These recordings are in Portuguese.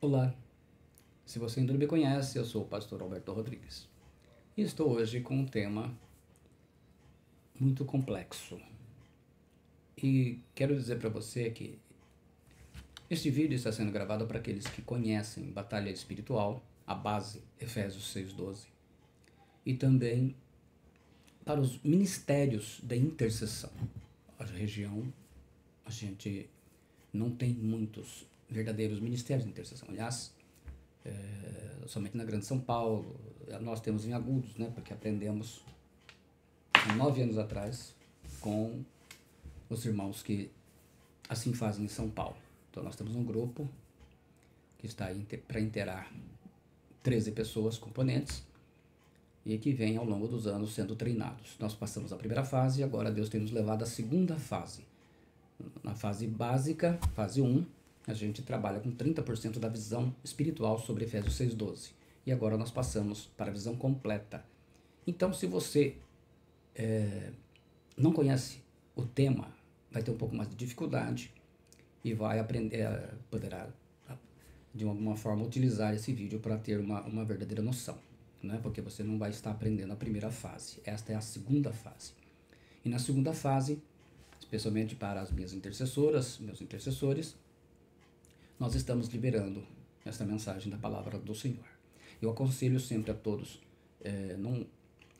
Olá, se você ainda não me conhece, eu sou o pastor Alberto Rodrigues e estou hoje com um tema muito complexo. E quero dizer para você que este vídeo está sendo gravado para aqueles que conhecem batalha espiritual, a base, Efésios 6:12, e também para os ministérios de intercessão. A região, a gente não tem muitos verdadeiros ministérios de intercessão. Aliás, somente na Grande São Paulo, nós temos em Agudos, né, porque aprendemos há 9 anos atrás com os irmãos que assim fazem em São Paulo. Então nós temos um grupo que está aí para inteirar 13 pessoas, componentes, e que vem ao longo dos anos sendo treinados. Nós passamos a primeira fase e agora Deus tem nos levado à segunda fase. Na fase básica, fase 1, a gente trabalha com 30% da visão espiritual sobre Efésios 6:12. E agora nós passamos para a visão completa. Então, se você não conhece o tema, vai ter um pouco mais de dificuldade e vai aprender, poderá de alguma forma utilizar esse vídeo para ter uma verdadeira noção, né? Porque você não vai estar aprendendo a primeira fase. Esta é a segunda fase. E na segunda fase, especialmente para as minhas intercessoras, meus intercessores, nós estamos liberando esta mensagem da palavra do Senhor. Eu aconselho sempre a todos não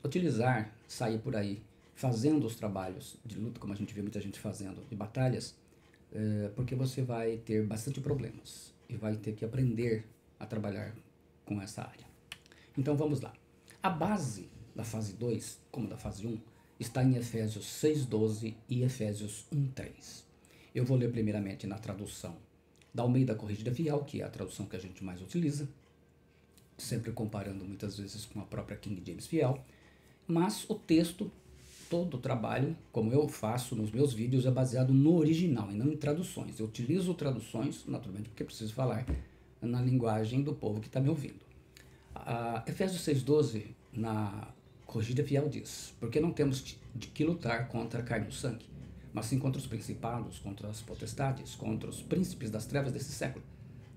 utilizar, sair por aí fazendo os trabalhos de luta, como a gente vê muita gente fazendo, de batalhas, porque você vai ter bastante problemas e vai ter que aprender a trabalhar com essa área. Então vamos lá. A base da fase 2, como da fase 1, está em Efésios 6:12 e Efésios 1:3. Eu vou ler primeiramente na tradução da Almeida Corrigida Fiel, que é a tradução que a gente mais utiliza, sempre comparando muitas vezes com a própria King James Fiel, mas o texto, todo o trabalho, como eu faço nos meus vídeos, é baseado no original e não em traduções. Eu utilizo traduções, naturalmente, porque preciso falar na linguagem do povo que está me ouvindo. Efésios 6:12, na Corrigida Fiel, diz: porque não temos de que lutar contra a carne e o sangue, mas sim contra os principados, contra as potestades, contra os príncipes das trevas desse século,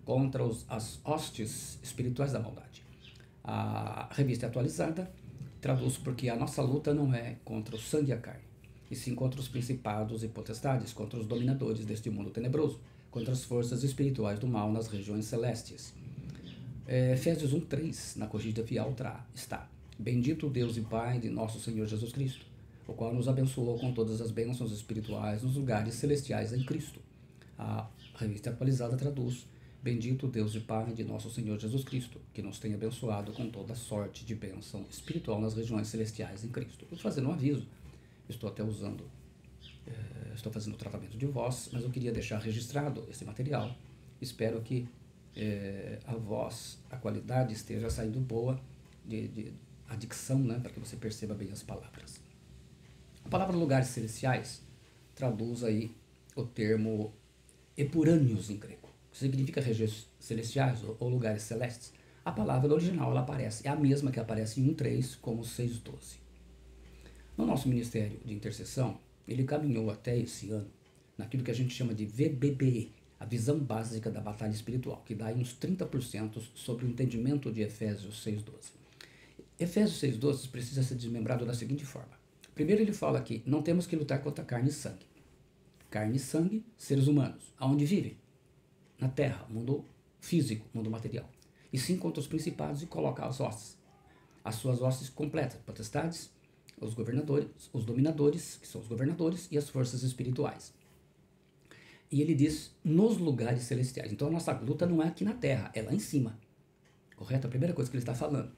contra as hostes espirituais da maldade. A revista atualizada traduz: porque a nossa luta não é contra o sangue e a carne, e sim contra os principados e potestades, contra os dominadores deste mundo tenebroso, contra as forças espirituais do mal nas regiões celestes. Efésios 1:3, na Corrigida Fiel, está: bendito o Deus e Pai de nosso Senhor Jesus Cristo, o qual nos abençoou com todas as bênçãos espirituais nos lugares celestiais em Cristo. A revista atualizada traduz: bendito o Deus e Pai de nosso Senhor Jesus Cristo, que nos tem abençoado com toda sorte de bênção espiritual nas regiões celestiais em Cristo. Estou fazendo um aviso, estou até usando, estou fazendo tratamento de voz, mas eu queria deixar registrado esse material. Espero que a voz, a qualidade esteja saindo boa, a dicção, né, para que você perceba bem as palavras. A palavra lugares celestiais traduz aí o termo epurâneos em grego, que significa regiões celestiais ou lugares celestes. A palavra original ela aparece, é a mesma que aparece em 1:3 como 6:12. No nosso ministério de intercessão, ele caminhou até esse ano naquilo que a gente chama de VBBE, a visão básica da batalha espiritual, que dá aí uns 30% sobre o entendimento de Efésios 6:12. Efésios 6:12 precisa ser desmembrado da seguinte forma. Primeiro ele fala que não temos que lutar contra carne e sangue. Carne e sangue, seres humanos. Aonde vivem? Na terra, mundo físico, mundo material. E sim contra os principados, e coloca as hostes. As suas hostes completas, potestades, os governadores, os dominadores, que são os governadores, e as forças espirituais. E ele diz nos lugares celestiais. Então a nossa luta não é aqui na terra, é lá em cima. Correto? A primeira coisa que ele está falando.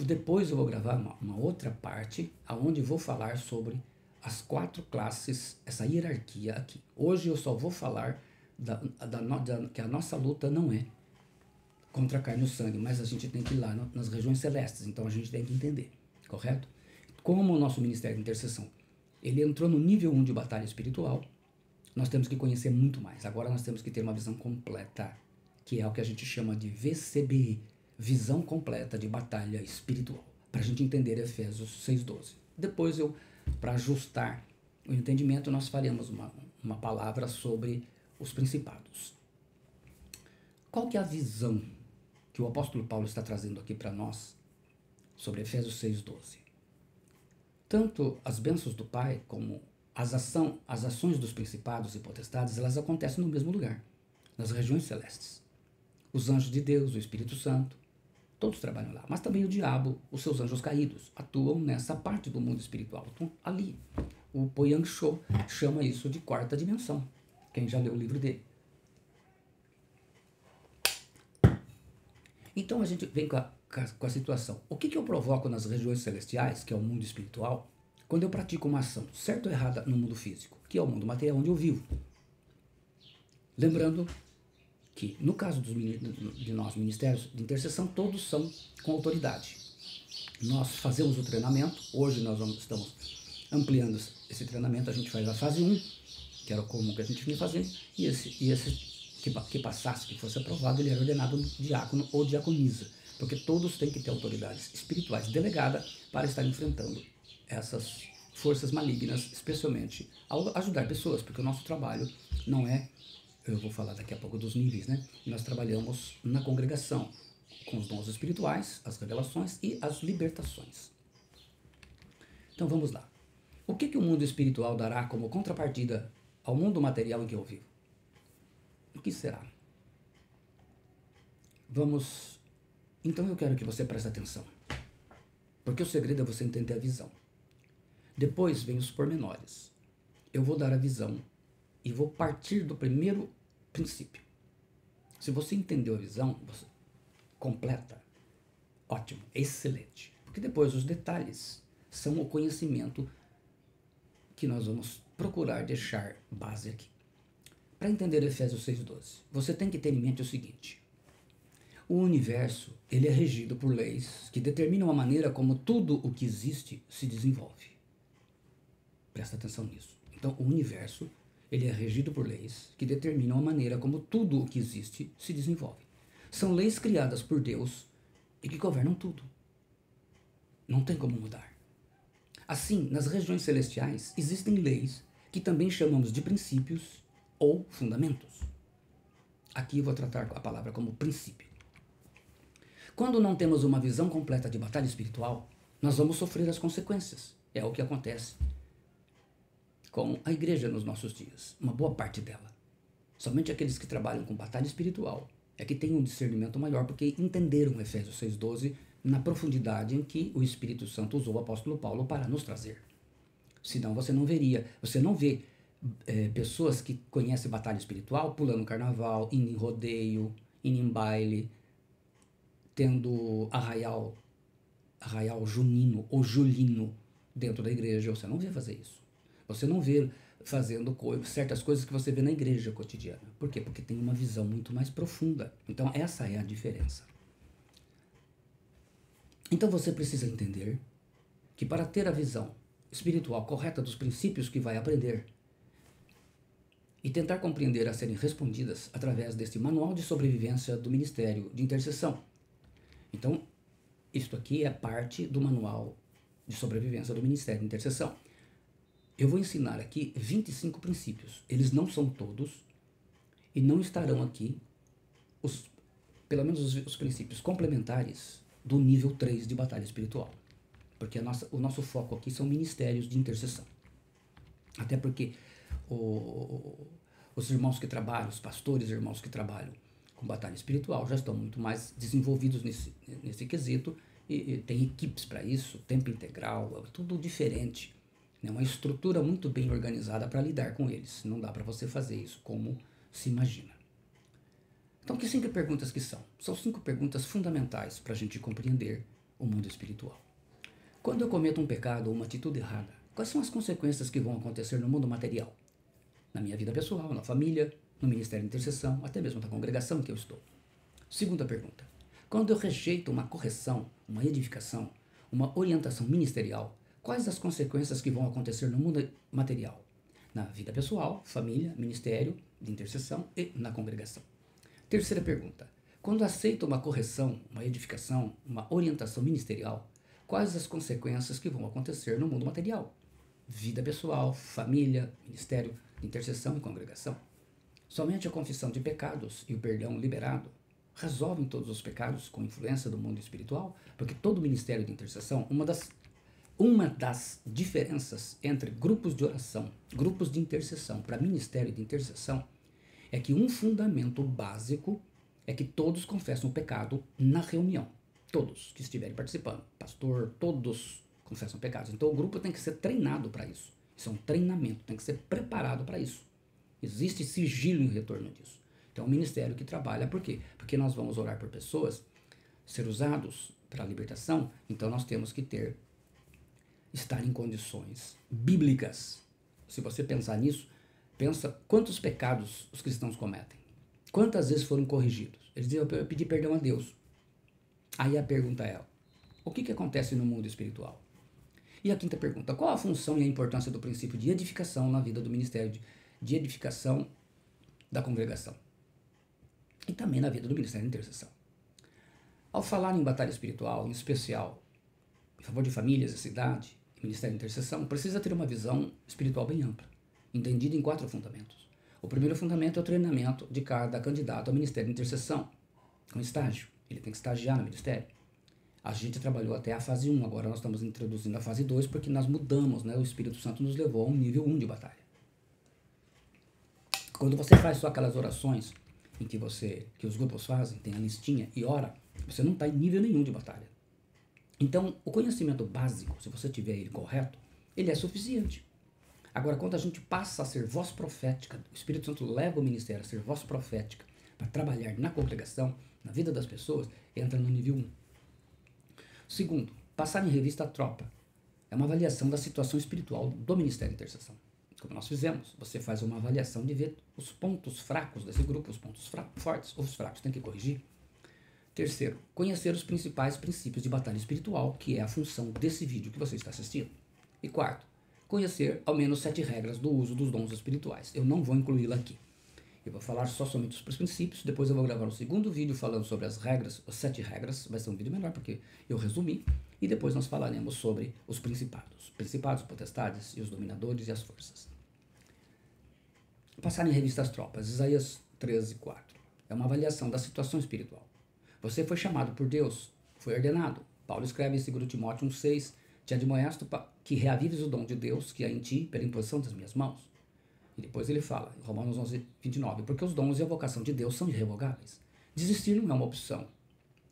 Depois eu vou gravar uma outra parte, onde vou falar sobre as 4 classes, essa hierarquia aqui. Hoje eu só vou falar que a nossa luta não é contra a carne e o sangue, mas a gente tem que ir lá nas regiões celestes, então a gente tem que entender, correto? Como o nosso ministério de intercessão, ele entrou no nível 1 de batalha espiritual, nós temos que conhecer muito mais. Agora nós temos que ter uma visão completa, que é o que a gente chama de VCBE, visão completa de batalha espiritual, para a gente entender Efésios 6:12. Depois para ajustar o entendimento, nós faremos uma palavra sobre os principados. Qual que é a visão que o apóstolo Paulo está trazendo aqui para nós sobre Efésios 6,12? Tanto as bênçãos do Pai como as ações dos principados e potestades, elas acontecem no mesmo lugar, nas regiões celestes. Os anjos de Deus, o Espírito Santo, todos trabalham lá. Mas também o diabo, os seus anjos caídos, atuam nessa parte do mundo espiritual. Então, ali, o Po-Yang Cho chama isso de quarta dimensão. Quem já leu o livro dele. Então a gente vem com a situação. O que eu provoco nas regiões celestiais, que é o mundo espiritual, quando eu pratico uma ação certa ou errada no mundo físico, que é o mundo material onde eu vivo? Lembrando que, no caso de nós, ministérios de intercessão, todos são com autoridade. Nós fazemos o treinamento, hoje nós estamos ampliando esse treinamento, a gente faz a fase 1, que era como que a gente vinha fazendo, e esse que passasse, que fosse aprovado, ele era ordenado diácono ou diaconisa, porque todos têm que ter autoridades espirituais delegadas para estar enfrentando essas forças malignas, especialmente ao ajudar pessoas, porque o nosso trabalho não é, eu vou falar daqui a pouco dos níveis, né? Nós trabalhamos na congregação com os dons espirituais, as revelações e as libertações. Então vamos lá. O que o mundo espiritual dará como contrapartida ao mundo material em que eu vivo? O que será? Então eu quero que você preste atenção, porque o segredo é você entender a visão. Depois vem os pormenores. Eu vou dar a visão e vou partir do primeiro princípio. Se você entendeu a visão completa, ótimo, excelente. Porque depois os detalhes são o conhecimento que nós vamos procurar deixar base aqui. Para entender Efésios 6,12, você tem que ter em mente o seguinte: o universo ele é regido por leis que determinam a maneira como tudo o que existe se desenvolve. Presta atenção nisso. Então, o universo ele é regido por leis que determinam a maneira como tudo o que existe se desenvolve. São leis criadas por Deus e que governam tudo. Não tem como mudar. Assim, nas regiões celestiais existem leis que também chamamos de princípios ou fundamentos. Aqui eu vou tratar a palavra como princípio. Quando não temos uma visão completa de batalha espiritual, nós vamos sofrer as consequências. É o que acontece com a igreja nos nossos dias, uma boa parte dela. Somente aqueles que trabalham com batalha espiritual é que têm um discernimento maior, porque entenderam Efésios 6,12 na profundidade em que o Espírito Santo usou o apóstolo Paulo para nos trazer. Senão você não vê pessoas que conhecem batalha espiritual pulando carnaval, indo em rodeio, indo em baile, tendo arraial junino ou julino dentro da igreja. Você não vê fazer isso. Você não vê fazendo certas coisas que você vê na igreja cotidiana. Por quê? Porque tem uma visão muito mais profunda. Então essa é a diferença. Então você precisa entender que para ter a visão espiritual correta dos princípios que vai aprender e tentar compreender a serem respondidas através deste manual de sobrevivência do Ministério de Intercessão. Então, isto aqui é parte do manual de sobrevivência do Ministério de Intercessão. Eu vou ensinar aqui 25 princípios. Eles não são todos e não estarão aqui, pelo menos os princípios complementares do nível 3 de batalha espiritual. Porque o nosso foco aqui são ministérios de intercessão. Até porque os irmãos que trabalham, os pastores irmãos que trabalham com batalha espiritual já estão muito mais desenvolvidos nesse quesito e tem equipes para isso, tempo integral, tudo diferente. Né? Uma estrutura muito bem organizada para lidar com eles. Não dá para você fazer isso como se imagina. Então, que 5 perguntas que são? São 5 perguntas fundamentais para a gente compreender o mundo espiritual. Quando eu cometo um pecado ou uma atitude errada, quais são as consequências que vão acontecer no mundo material? Na minha vida pessoal, na família, no Ministério de Intercessão, até mesmo na congregação em que eu estou. Segunda pergunta. Quando eu rejeito uma correção, uma edificação, uma orientação ministerial, quais as consequências que vão acontecer no mundo material? Na vida pessoal, família, ministério de intercessão e na congregação. Terceira pergunta. Quando aceito uma correção, uma edificação, uma orientação ministerial, quais as consequências que vão acontecer no mundo material? Vida pessoal, família, ministério de intercessão e congregação. Somente a confissão de pecados e o perdão liberado resolvem todos os pecados com influência do mundo espiritual, porque todo ministério de intercessão, uma das diferenças entre grupos de oração, grupos de intercessão para ministério de intercessão, é que um fundamento básico é que todos confessam o pecado na reunião. Todos que estiverem participando, pastor, todos confessam pecados. Então o grupo tem que ser treinado para isso. Isso é um treinamento, tem que ser preparado para isso. Existe sigilo em retorno disso. Então é um ministério que trabalha, por quê? Porque nós vamos orar por pessoas, ser usados para a libertação, então nós temos que estar em condições bíblicas. Se você pensar nisso, pensa quantos pecados os cristãos cometem. Quantas vezes foram corrigidos? Eles diziam, eu pedi perdão a Deus. Aí a pergunta é, o que acontece no mundo espiritual? E a quinta pergunta, qual a função e a importância do princípio de edificação na vida do ministério de edificação da congregação? E também na vida do ministério de intercessão. Ao falar em batalha espiritual, em especial em favor de famílias e cidade, e ministério de intercessão, precisa ter uma visão espiritual bem ampla, entendida em 4 fundamentos. O primeiro fundamento é o treinamento de cada candidato ao ministério de intercessão, com estágio. Ele tem que estagiar no ministério. A gente trabalhou até a fase 1, agora nós estamos introduzindo a fase 2, porque nós mudamos, né? O Espírito Santo nos levou a um nível 1 de batalha. Quando você faz só aquelas orações em que os grupos fazem, tem a listinha e ora, você não está em nível nenhum de batalha. Então, o conhecimento básico, se você tiver ele correto, ele é suficiente. Agora, quando a gente passa a ser voz profética, o Espírito Santo leva o ministério a ser voz profética para trabalhar na congregação, na vida das pessoas, entra no nível 1. Segundo, passar em revista a tropa. É uma avaliação da situação espiritual do ministério de intercessão. Como nós fizemos, você faz uma avaliação de ver os pontos fracos desse grupo, os pontos fortes, os fracos tem que corrigir. Terceiro, conhecer os principais princípios de batalha espiritual, que é a função desse vídeo que você está assistindo. E quarto, conhecer ao menos 7 regras do uso dos dons espirituais. Eu não vou incluí-la aqui. Eu vou falar somente os princípios, depois eu vou gravar um segundo vídeo falando sobre as regras, as 7 regras, vai ser um vídeo menor porque eu resumi, e depois nós falaremos sobre os principados, potestades e os dominadores e as forças. Passar em revista as tropas, Isaías 13:4. É uma avaliação da situação espiritual. Você foi chamado por Deus, foi ordenado. Paulo escreve em 2 Timóteo 1:6, te admoesto que reavives o dom de Deus que há em ti pela imposição das minhas mãos. E depois ele fala, em Romanos 11:29, porque os dons e a vocação de Deus são irrevogáveis. Desistir não é uma opção,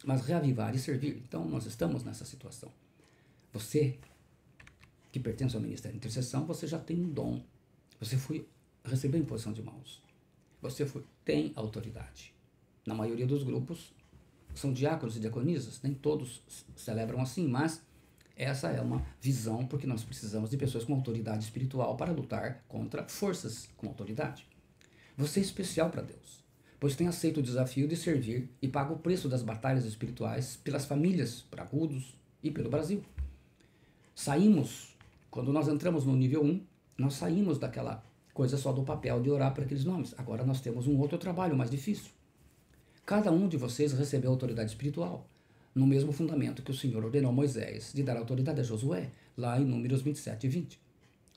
mas reavivar e servir. Então nós estamos nessa situação. Você, que pertence ao ministério de intercessão, você já tem um dom. Você recebeu imposição de mãos. Você tem autoridade. Na maioria dos grupos, são diáconos e diaconisas, nem todos celebram assim, mas essa é uma visão, porque nós precisamos de pessoas com autoridade espiritual para lutar contra forças com autoridade. Você é especial para Deus, pois tem aceito o desafio de servir e paga o preço das batalhas espirituais pelas famílias, por agudos e pelo Brasil. Quando nós entramos no nível 1, nós saímos daquela coisa só do papel de orar por aqueles nomes. Agora nós temos um outro trabalho mais difícil. Cada um de vocês recebeu autoridade espiritual, no mesmo fundamento que o Senhor ordenou a Moisés de dar autoridade a Josué, lá em Números 27:20.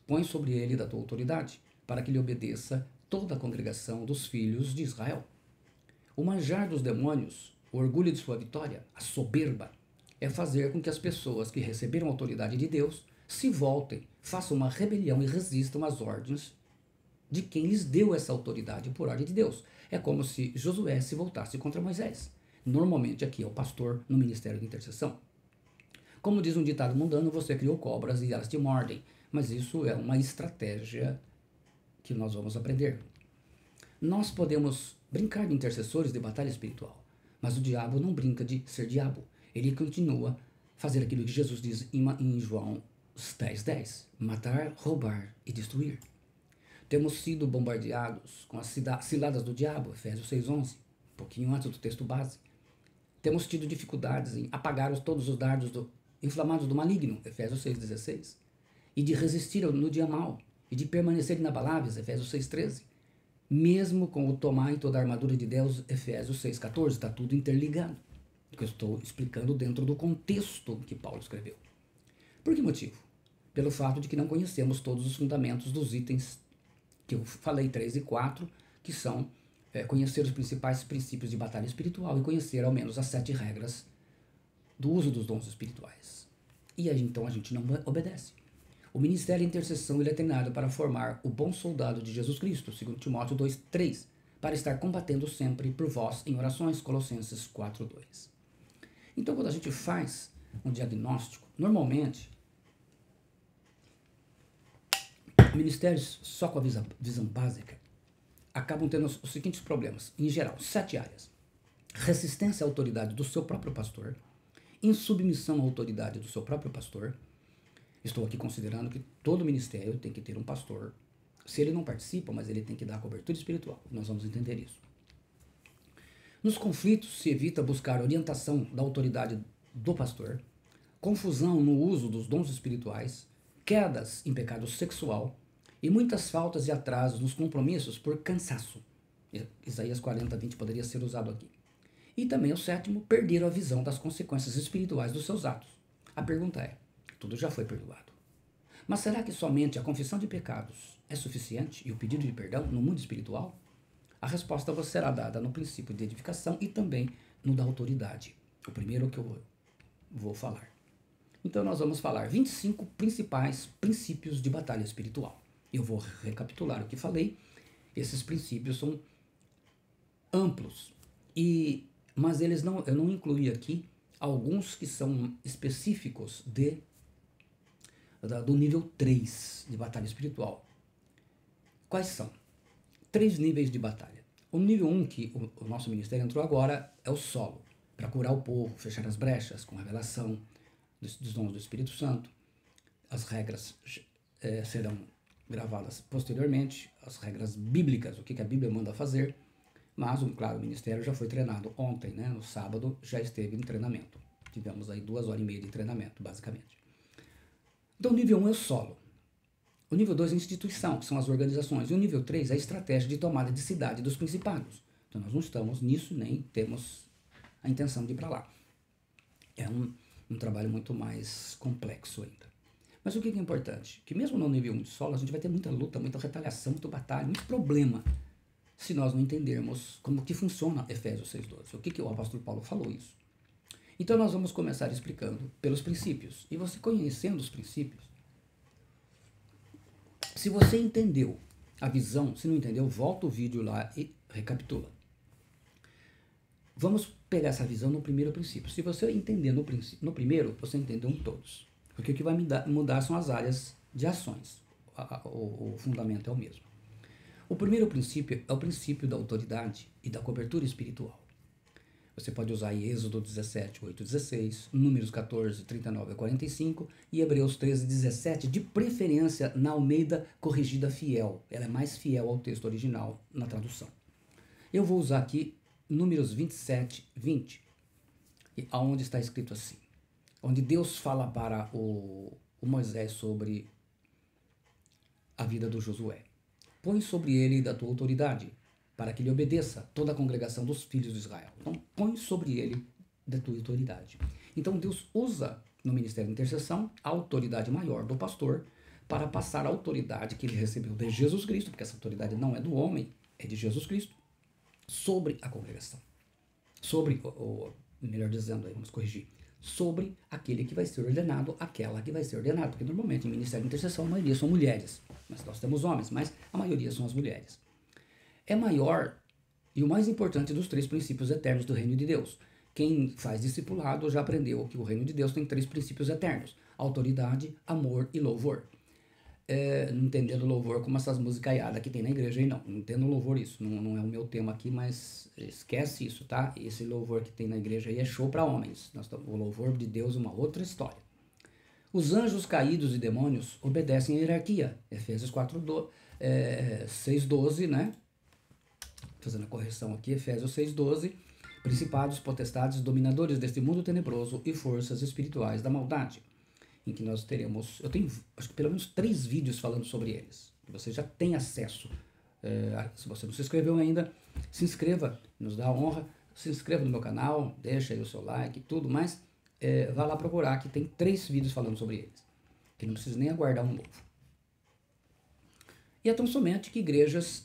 Põe sobre ele da tua autoridade, para que lhe obedeça toda a congregação dos filhos de Israel. O manjar dos demônios, o orgulho de sua vitória, a soberba, é fazer com que as pessoas que receberam a autoridade de Deus se voltem, façam uma rebelião e resistam às ordens de quem lhes deu essa autoridade por ordem de Deus. É como se Josué se voltasse contra Moisés. Normalmente aqui é o pastor no ministério de intercessão. Como diz um ditado mundano, você criou cobras e elas te mordem. Mas isso é uma estratégia que nós vamos aprender. Nós podemos brincar de intercessores de batalha espiritual, mas o diabo não brinca de ser diabo. Ele continua a fazer aquilo que Jesus diz em João 10:10. Matar, roubar e destruir. Temos sido bombardeados com as ciladas do diabo, Efésios 6:11, um pouquinho antes do texto base. Temos tido dificuldades em apagar todos os dardos inflamados do maligno, Efésios 6:16, e de resistir no dia mau, e de permanecer inabaláveis, Efésios 6:13. Mesmo com o tomar toda a armadura de Deus, Efésios 6:14, está tudo interligado, que eu estou explicando dentro do contexto que Paulo escreveu. Por que motivo? Pelo fato de que não conhecemos todos os fundamentos dos itens que eu falei, 3 e 4, que são conhecer os principais princípios de batalha espiritual e conhecer ao menos as 7 regras do uso dos dons espirituais. E aí, então a gente não obedece. O ministério de intercessão ele é treinado para formar o bom soldado de Jesus Cristo, segundo Timóteo 2:3, para estar combatendo sempre por vós em orações, Colossenses 4:2. Então, quando a gente faz um diagnóstico, normalmente, ministérios só com a visão básica acabam tendo os seguintes problemas, em geral, 7 áreas. Resistência à autoridade do seu próprio pastor, insubmissão à autoridade do seu próprio pastor. Estou aqui considerando que todo ministério tem que ter um pastor. Se ele não participa, mas ele tem que dar cobertura espiritual. Nós vamos entender isso. Nos conflitos, se evita buscar orientação da autoridade do pastor, confusão no uso dos dons espirituais, quedas em pecado sexual e muitas faltas e atrasos nos compromissos por cansaço. Isaías 40:20 poderia ser usado aqui. E também o 7º, perder a visão das consequências espirituais dos seus atos. A pergunta é, tudo já foi perdoado. Mas será que somente a confissão de pecados é suficiente e o pedido de perdão no mundo espiritual? A resposta vos será dada no princípio de edificação e também no da autoridade. O primeiro que eu vou falar. Então nós vamos falar 25 principais princípios de batalha espiritual. Eu vou recapitular o que falei. Esses princípios são amplos, mas eu não incluí aqui alguns que são específicos do nível 3 de batalha espiritual. Quais são? 3 níveis de batalha. O nível 1, que o nosso ministério entrou agora, é o solo, para curar o povo, fechar as brechas com revelação dos dons do Espírito Santo. As regras serão gravadas posteriormente, as regras bíblicas, o que a Bíblia manda fazer. Mas, claro, o ministério já foi treinado ontem, né? No sábado já esteve em treinamento. Tivemos aí 2h30 de treinamento, basicamente. Então, o nível 1 é o solo. O nível 2 é a instituição, que são as organizações. E o nível 3 é a estratégia de tomada de cidade dos principados. Então, nós não estamos nisso, nem temos a intenção de ir para lá. É um trabalho muito mais complexo ainda. Mas o que é importante? Que mesmo no nível 1 de solo, a gente vai ter muita luta, muita retaliação, muito batalha, muito problema, se nós não entendermos como que funciona Efésios 6:12. O que o apóstolo Paulo falou isso? Então nós vamos começar explicando pelos princípios. E você conhecendo os princípios, se você entendeu a visão, se não entendeu, volta o vídeo lá e recapitula. Vamos pegar essa visão no primeiro princípio. Se você entender no primeiro, você entendeu em todos. Porque o que vai mudar são as áreas de ações. O fundamento é o mesmo. O primeiro princípio é o princípio da autoridade e da cobertura espiritual. Você pode usar aí Êxodo 17:8-16, Números 14:39-45 e Hebreus 13:17, de preferência na Almeida Corrigida Fiel. Ela é mais fiel ao texto original na tradução. Eu vou usar aqui Números 27:20, onde está escrito assim, onde Deus fala para o Moisés sobre a vida do Josué. Põe sobre ele da tua autoridade, para que lhe obedeça toda a congregação dos filhos de Israel. Então, põe sobre ele da tua autoridade. Então, Deus usa no ministério de intercessão a autoridade maior do pastor para passar a autoridade que ele recebeu de Jesus Cristo, porque essa autoridade não é do homem, é de Jesus Cristo, sobre a congregação. Sobre, melhor dizendo, aí, vamos corrigir, sobre aquele que vai ser ordenado, aquela que vai ser ordenada, porque normalmente em ministério de intercessão a maioria são mulheres, mas nós temos homens, mas a maioria são as mulheres. É maior e o mais importante dos 3 princípios eternos do reino de Deus. Quem faz discipulado já aprendeu que o reino de Deus tem 3 princípios eternos: autoridade, amor e louvor. Não entendendo louvor como essas musicaiadas que tem na igreja aí, não. Não entendo louvor isso. Não é o meu tema aqui, mas esquece isso, tá? Esse louvor que tem na igreja aí é show para homens. O louvor de Deus é uma outra história. Os anjos caídos e demônios obedecem à hierarquia. Efésios 6:12, né? Fazendo a correção aqui, Efésios 6:12. Principados, potestades, dominadores deste mundo tenebroso e forças espirituais da maldade. Em que nós teremos, eu tenho acho que pelo menos 3 vídeos falando sobre eles, que você já tem acesso. Se você não se inscreveu ainda, se inscreva, nos dá a honra, se inscreva no meu canal, deixa aí o seu like e tudo, mas vá lá procurar, que tem 3 vídeos falando sobre eles, que não precisa nem aguardar um novo. E é tão somente que igrejas,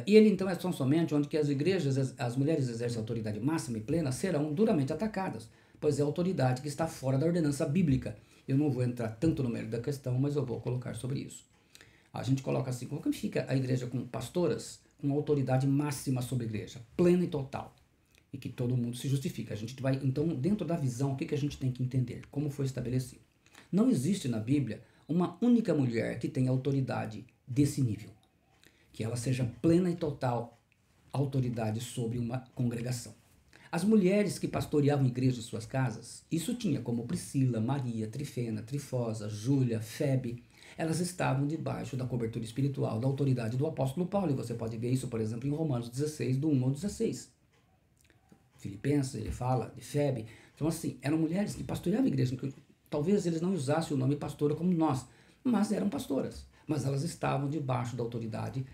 e ele então é tão somente onde que as igrejas, as mulheres exercem autoridade máxima e plena, serão duramente atacadas, pois é a autoridade que está fora da ordenança bíblica. Eu não vou entrar tanto no mérito da questão, mas eu vou colocar sobre isso. A gente coloca assim, como que fica a igreja com pastoras com autoridade máxima sobre a igreja, plena e total, e que todo mundo se justifica. A gente vai, então, dentro da visão, o que a gente tem que entender? Como foi estabelecido? Não existe na Bíblia uma única mulher que tenha autoridade desse nível, que ela seja plena e total autoridade sobre uma congregação. As mulheres que pastoreavam igrejas em suas casas, isso tinha como Priscila, Maria, Trifena, Trifosa, Júlia, Febe, elas estavam debaixo da cobertura espiritual, da autoridade do apóstolo Paulo, e você pode ver isso, por exemplo, em Romanos 16, do 1 ao 16. Filipenses, ele fala de Febe. Então, assim, eram mulheres que pastoreavam a igreja. Talvez eles não usassem o nome pastora como nós, mas eram pastoras. Mas elas estavam debaixo da autoridade.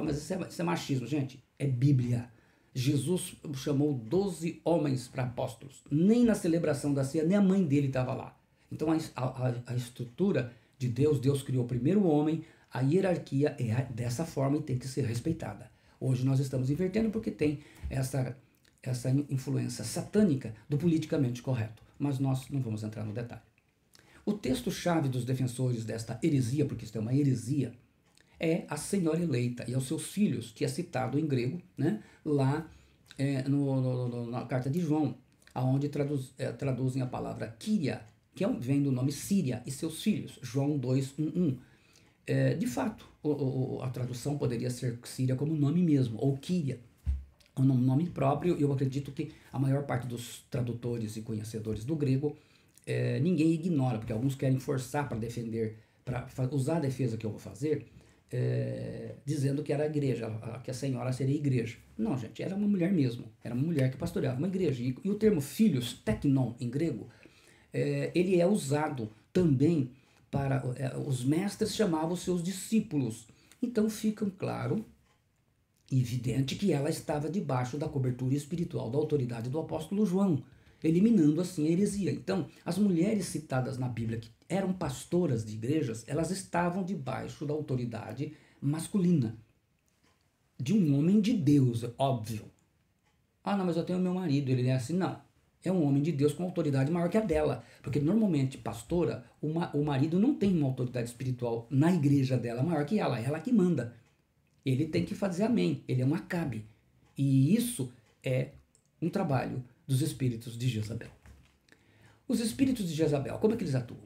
Mas isso é machismo, gente. É Bíblia. Jesus chamou 12 homens para apóstolos. Nem na celebração da ceia, nem a mãe dele estava lá. Então, a estrutura de Deus, Deus criou primeiro o homem, a hierarquia é dessa forma e tem que ser respeitada. Hoje nós estamos invertendo porque tem essa influência satânica do politicamente correto. Mas nós não vamos entrar no detalhe. O texto-chave dos defensores desta heresia, porque isso é uma heresia, é a senhora eleita e aos seus filhos, que é citado em grego, né, lá na carta de João, onde traduzem a palavra Kyria, que vem do nome Síria, e seus filhos, João 2:1. De fato, a tradução poderia ser Síria como nome mesmo, ou Kyria, um nome próprio. Eu acredito que a maior parte dos tradutores e conhecedores do grego, ninguém ignora, porque alguns querem forçar para defender, para usar a defesa que eu vou fazer, dizendo que era a igreja, que a senhora seria a igreja. Não, gente, era uma mulher mesmo, era uma mulher que pastoreava uma igreja. E o termo filhos, teknon, em grego, ele é usado também para, os mestres chamavam os seus discípulos. Então fica claro e evidente que ela estava debaixo da cobertura espiritual da autoridade do apóstolo João, eliminando assim a heresia. Então, as mulheres citadas na Bíblia que eram pastoras de igrejas, elas estavam debaixo da autoridade masculina, de um homem de Deus, óbvio. Ah, não, mas eu tenho meu marido, ele é assim. Não, é um homem de Deus com autoridade maior que a dela, porque normalmente, pastora, o marido não tem uma autoridade espiritual na igreja dela maior que ela que manda. Ele tem que fazer amém, ele é um Acabe. E isso é um trabalho dos espíritos de Jezabel. Os espíritos de Jezabel, como é que eles atuam?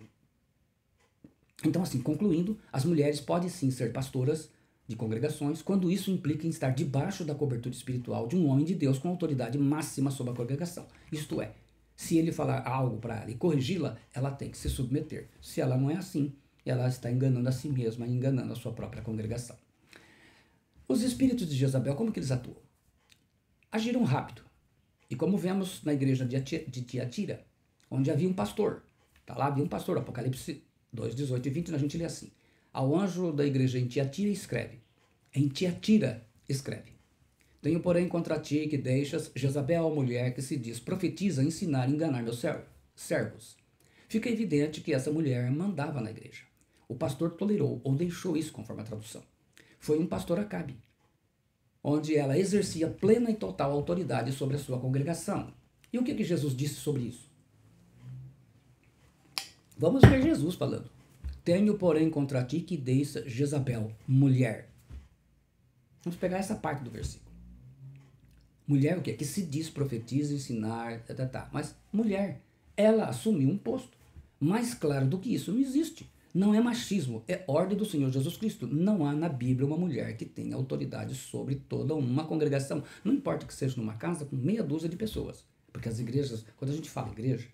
Então, assim, concluindo, as mulheres podem sim ser pastoras de congregações, quando isso implica em estar debaixo da cobertura espiritual de um homem de Deus com autoridade máxima sobre a congregação. Isto é, se ele falar algo para ela e corrigi-la, ela tem que se submeter. Se ela não é assim, ela está enganando a si mesma e enganando a sua própria congregação. Os espíritos de Jezabel, como que eles atuam? Agiram rápido. E como vemos na igreja de Tiatira, onde havia um pastor. Tá lá, havia um pastor, Apocalipse 2, 18 e 20, a gente lê assim. Ao anjo da igreja em Tiatira escreve. Em Tiatira escreve. Tenho, porém, contra ti que deixas Jezabel, a mulher que se diz profetiza, ensinar e enganar meus servos. Fica evidente que essa mulher mandava na igreja. O pastor tolerou ou deixou isso, conforme a tradução. Foi um pastor Acabe, onde ela exercia plena e total autoridade sobre a sua congregação. E o que Jesus disse sobre isso? Vamos ver Jesus falando. Tenho, porém, contra ti que deixa Jezabel, mulher. Vamos pegar essa parte do versículo. Mulher o quê? Que se diz profetiza, ensinar, Mas mulher, ela assumiu um posto. Mais claro do que isso não existe. Não é machismo, é ordem do Senhor Jesus Cristo. Não há na Bíblia uma mulher que tenha autoridade sobre toda uma congregação. Não importa que seja numa casa com meia dúzia de pessoas. Porque as igrejas, quando a gente fala igreja,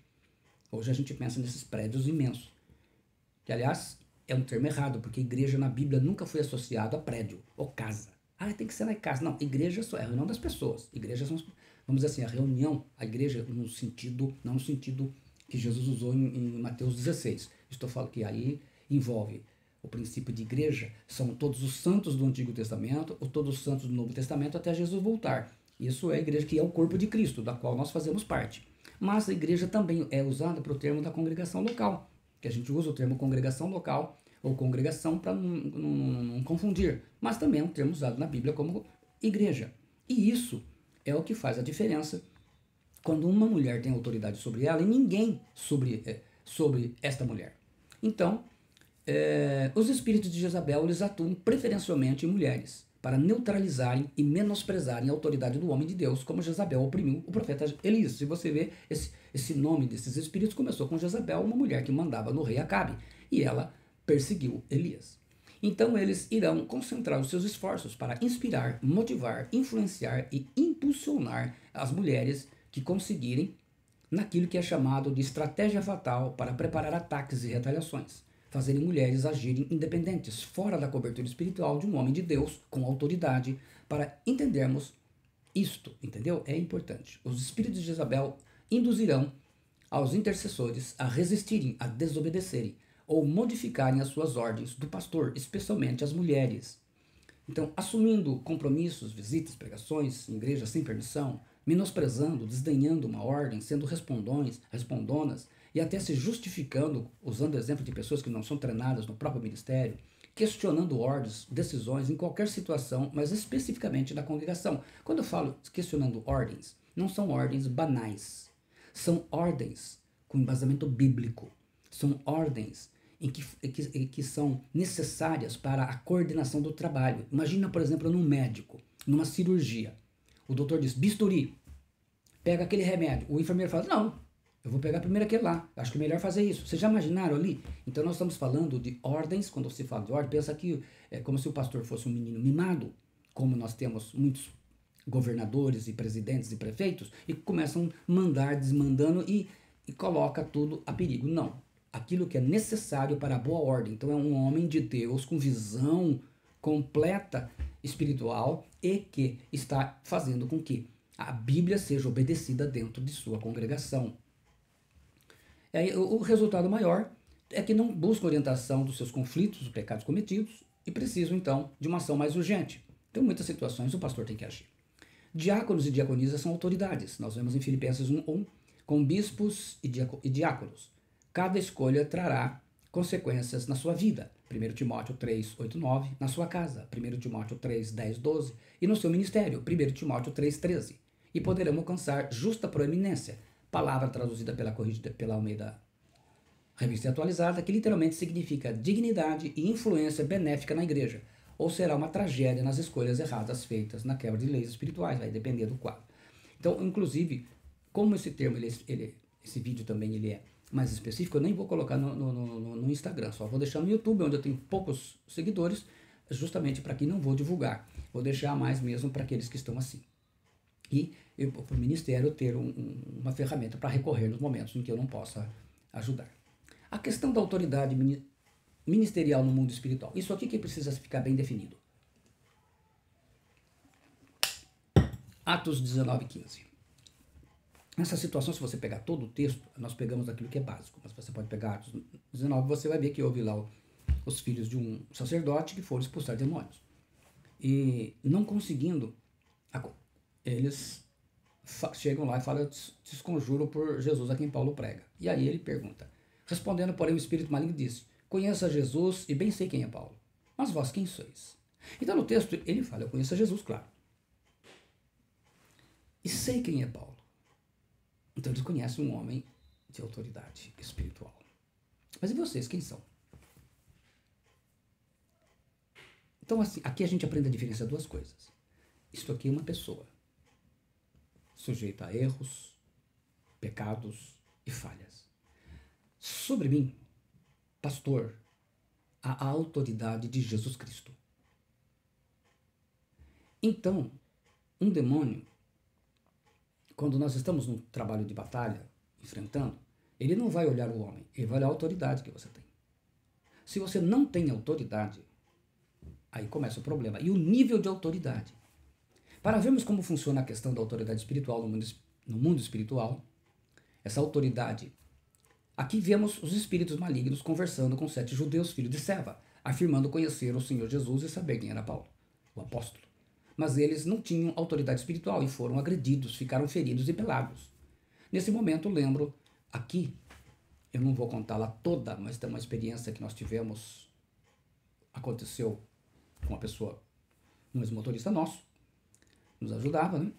hoje a gente pensa nesses prédios imensos. Que, aliás, é um termo errado, porque igreja na Bíblia nunca foi associado a prédio ou casa. Ah, tem que ser na casa. Não, igreja só é a reunião das pessoas. Igreja são, vamos dizer assim, a reunião, a igreja no sentido, não no sentido que Jesus usou em Mateus 16. Estou falando que aí envolve o princípio de igreja, são todos os santos do Antigo Testamento, ou todos os santos do Novo Testamento até Jesus voltar. Isso é a igreja que é o corpo de Cristo, da qual nós fazemos parte. Mas a igreja também é usada para o termo da congregação local, que a gente usa o termo congregação local ou congregação para não confundir, mas também é um termo usado na Bíblia como igreja. E isso é o que faz a diferença quando uma mulher tem autoridade sobre ela e ninguém sobre esta mulher. Então, os espíritos de Jezabel eles atuam preferencialmente em mulheres para neutralizarem e menosprezarem a autoridade do homem de Deus, como Jezabel oprimiu o profeta Elias. Se você vê, esse nome desses espíritos começou com Jezabel, uma mulher que mandava no rei Acabe, e ela perseguiu Elias. Então eles irão concentrar os seus esforços para inspirar, motivar, influenciar e impulsionar as mulheres que conseguirem naquilo que é chamado de estratégia fatal para preparar ataques e retaliações, fazerem mulheres agirem independentes, fora da cobertura espiritual de um homem de Deus com autoridade, para entendermos isto, entendeu? É importante. Os espíritos de Jezabel induzirão aos intercessores a resistirem, a desobedecerem ou modificarem as suas ordens do pastor, especialmente as mulheres. Então, assumindo compromissos, visitas, pregações em igrejas sem permissão, menosprezando, desdenhando uma ordem, sendo respondonas e até se justificando, usando o exemplo de pessoas que não são treinadas no próprio ministério, questionando ordens, decisões em qualquer situação, mas especificamente da congregação. Quando eu falo questionando ordens, não são ordens banais, são ordens com embasamento bíblico, são ordens que são necessárias para a coordenação do trabalho. Imagina, por exemplo, num médico, numa cirurgia. O doutor diz, bisturi, pega aquele remédio. O enfermeiro fala, não, eu vou pegar primeiro aquele lá, acho que é melhor fazer isso. Vocês já imaginaram ali? Então nós estamos falando de ordens, quando se fala de ordem, pensa que é como se o pastor fosse um menino mimado, como nós temos muitos governadores e presidentes e prefeitos, e começam a mandar, desmandando e coloca tudo a perigo. Não. Aquilo que é necessário para a boa ordem. Então é um homem de Deus com visão completa espiritual e que está fazendo com que a Bíblia seja obedecida dentro de sua congregação. O resultado maior é que não buscam orientação dos seus conflitos, dos pecados cometidos e precisam então de uma ação mais urgente. Então, em muitas situações o pastor tem que agir. Diáconos e diaconisas são autoridades. Nós vemos em Filipenses 1:1, com bispos e diáconos. Cada escolha trará consequências na sua vida. 1 Timóteo 3:8-9, na sua casa. 1 Timóteo 3:10-12 e no seu ministério. 1 Timóteo 3:13. E poderão alcançar justa proeminência. Palavra traduzida pela Almeida Revista Atualizada, que literalmente significa dignidade e influência benéfica na igreja. Ou será uma tragédia nas escolhas erradas feitas na quebra de leis espirituais. Vai depender do quadro. Então, inclusive, como esse termo, esse vídeo também ele é mais específico, eu nem vou colocar no Instagram, só vou deixar no YouTube, onde eu tenho poucos seguidores, justamente para quem não vou divulgar. Vou deixar mais mesmo para aqueles que estão assim. E para o Ministério ter uma ferramenta para recorrer nos momentos em que eu não possa ajudar. A questão da autoridade ministerial no mundo espiritual. Isso aqui que precisa ficar bem definido. Atos 19:15. Nessa situação, se você pegar todo o texto, nós pegamos aquilo que é básico, mas você pode pegar Atos 19, você vai ver que houve lá os filhos de um sacerdote que foram expulsar demônios. E não conseguindo, eles chegam lá e falam, te esconjuram por Jesus a quem Paulo prega. E aí ele pergunta, respondendo, porém, o espírito maligno disse, conheço a Jesus e bem sei quem é Paulo, mas vós quem sois? Então no texto ele fala, eu conheço a Jesus, claro, e sei quem é Paulo. Então eles conhecem um homem de autoridade espiritual. Mas e vocês, quem são? Então assim, aqui a gente aprende a diferenciar duas coisas. Isto aqui é uma pessoa, sujeita a erros, pecados e falhas. Sobre mim, pastor, a autoridade de Jesus Cristo. Então, um demônio, quando nós estamos num trabalho de batalha, enfrentando, ele não vai olhar o homem, ele vai olhar a autoridade que você tem. Se você não tem autoridade, aí começa o problema. E o nível de autoridade. Para vermos como funciona a questão da autoridade espiritual no mundo espiritual, essa autoridade, aqui vemos os espíritos malignos conversando com 7 judeus, filhos de Seva, afirmando conhecer o Senhor Jesus e saber quem era Paulo, o apóstolo. Mas eles não tinham autoridade espiritual e foram agredidos, ficaram feridos e pelados. Nesse momento, lembro, aqui, eu não vou contá-la toda, mas tem uma experiência que nós tivemos aconteceu com uma pessoa, um ex-motorista nosso, nos ajudava, né?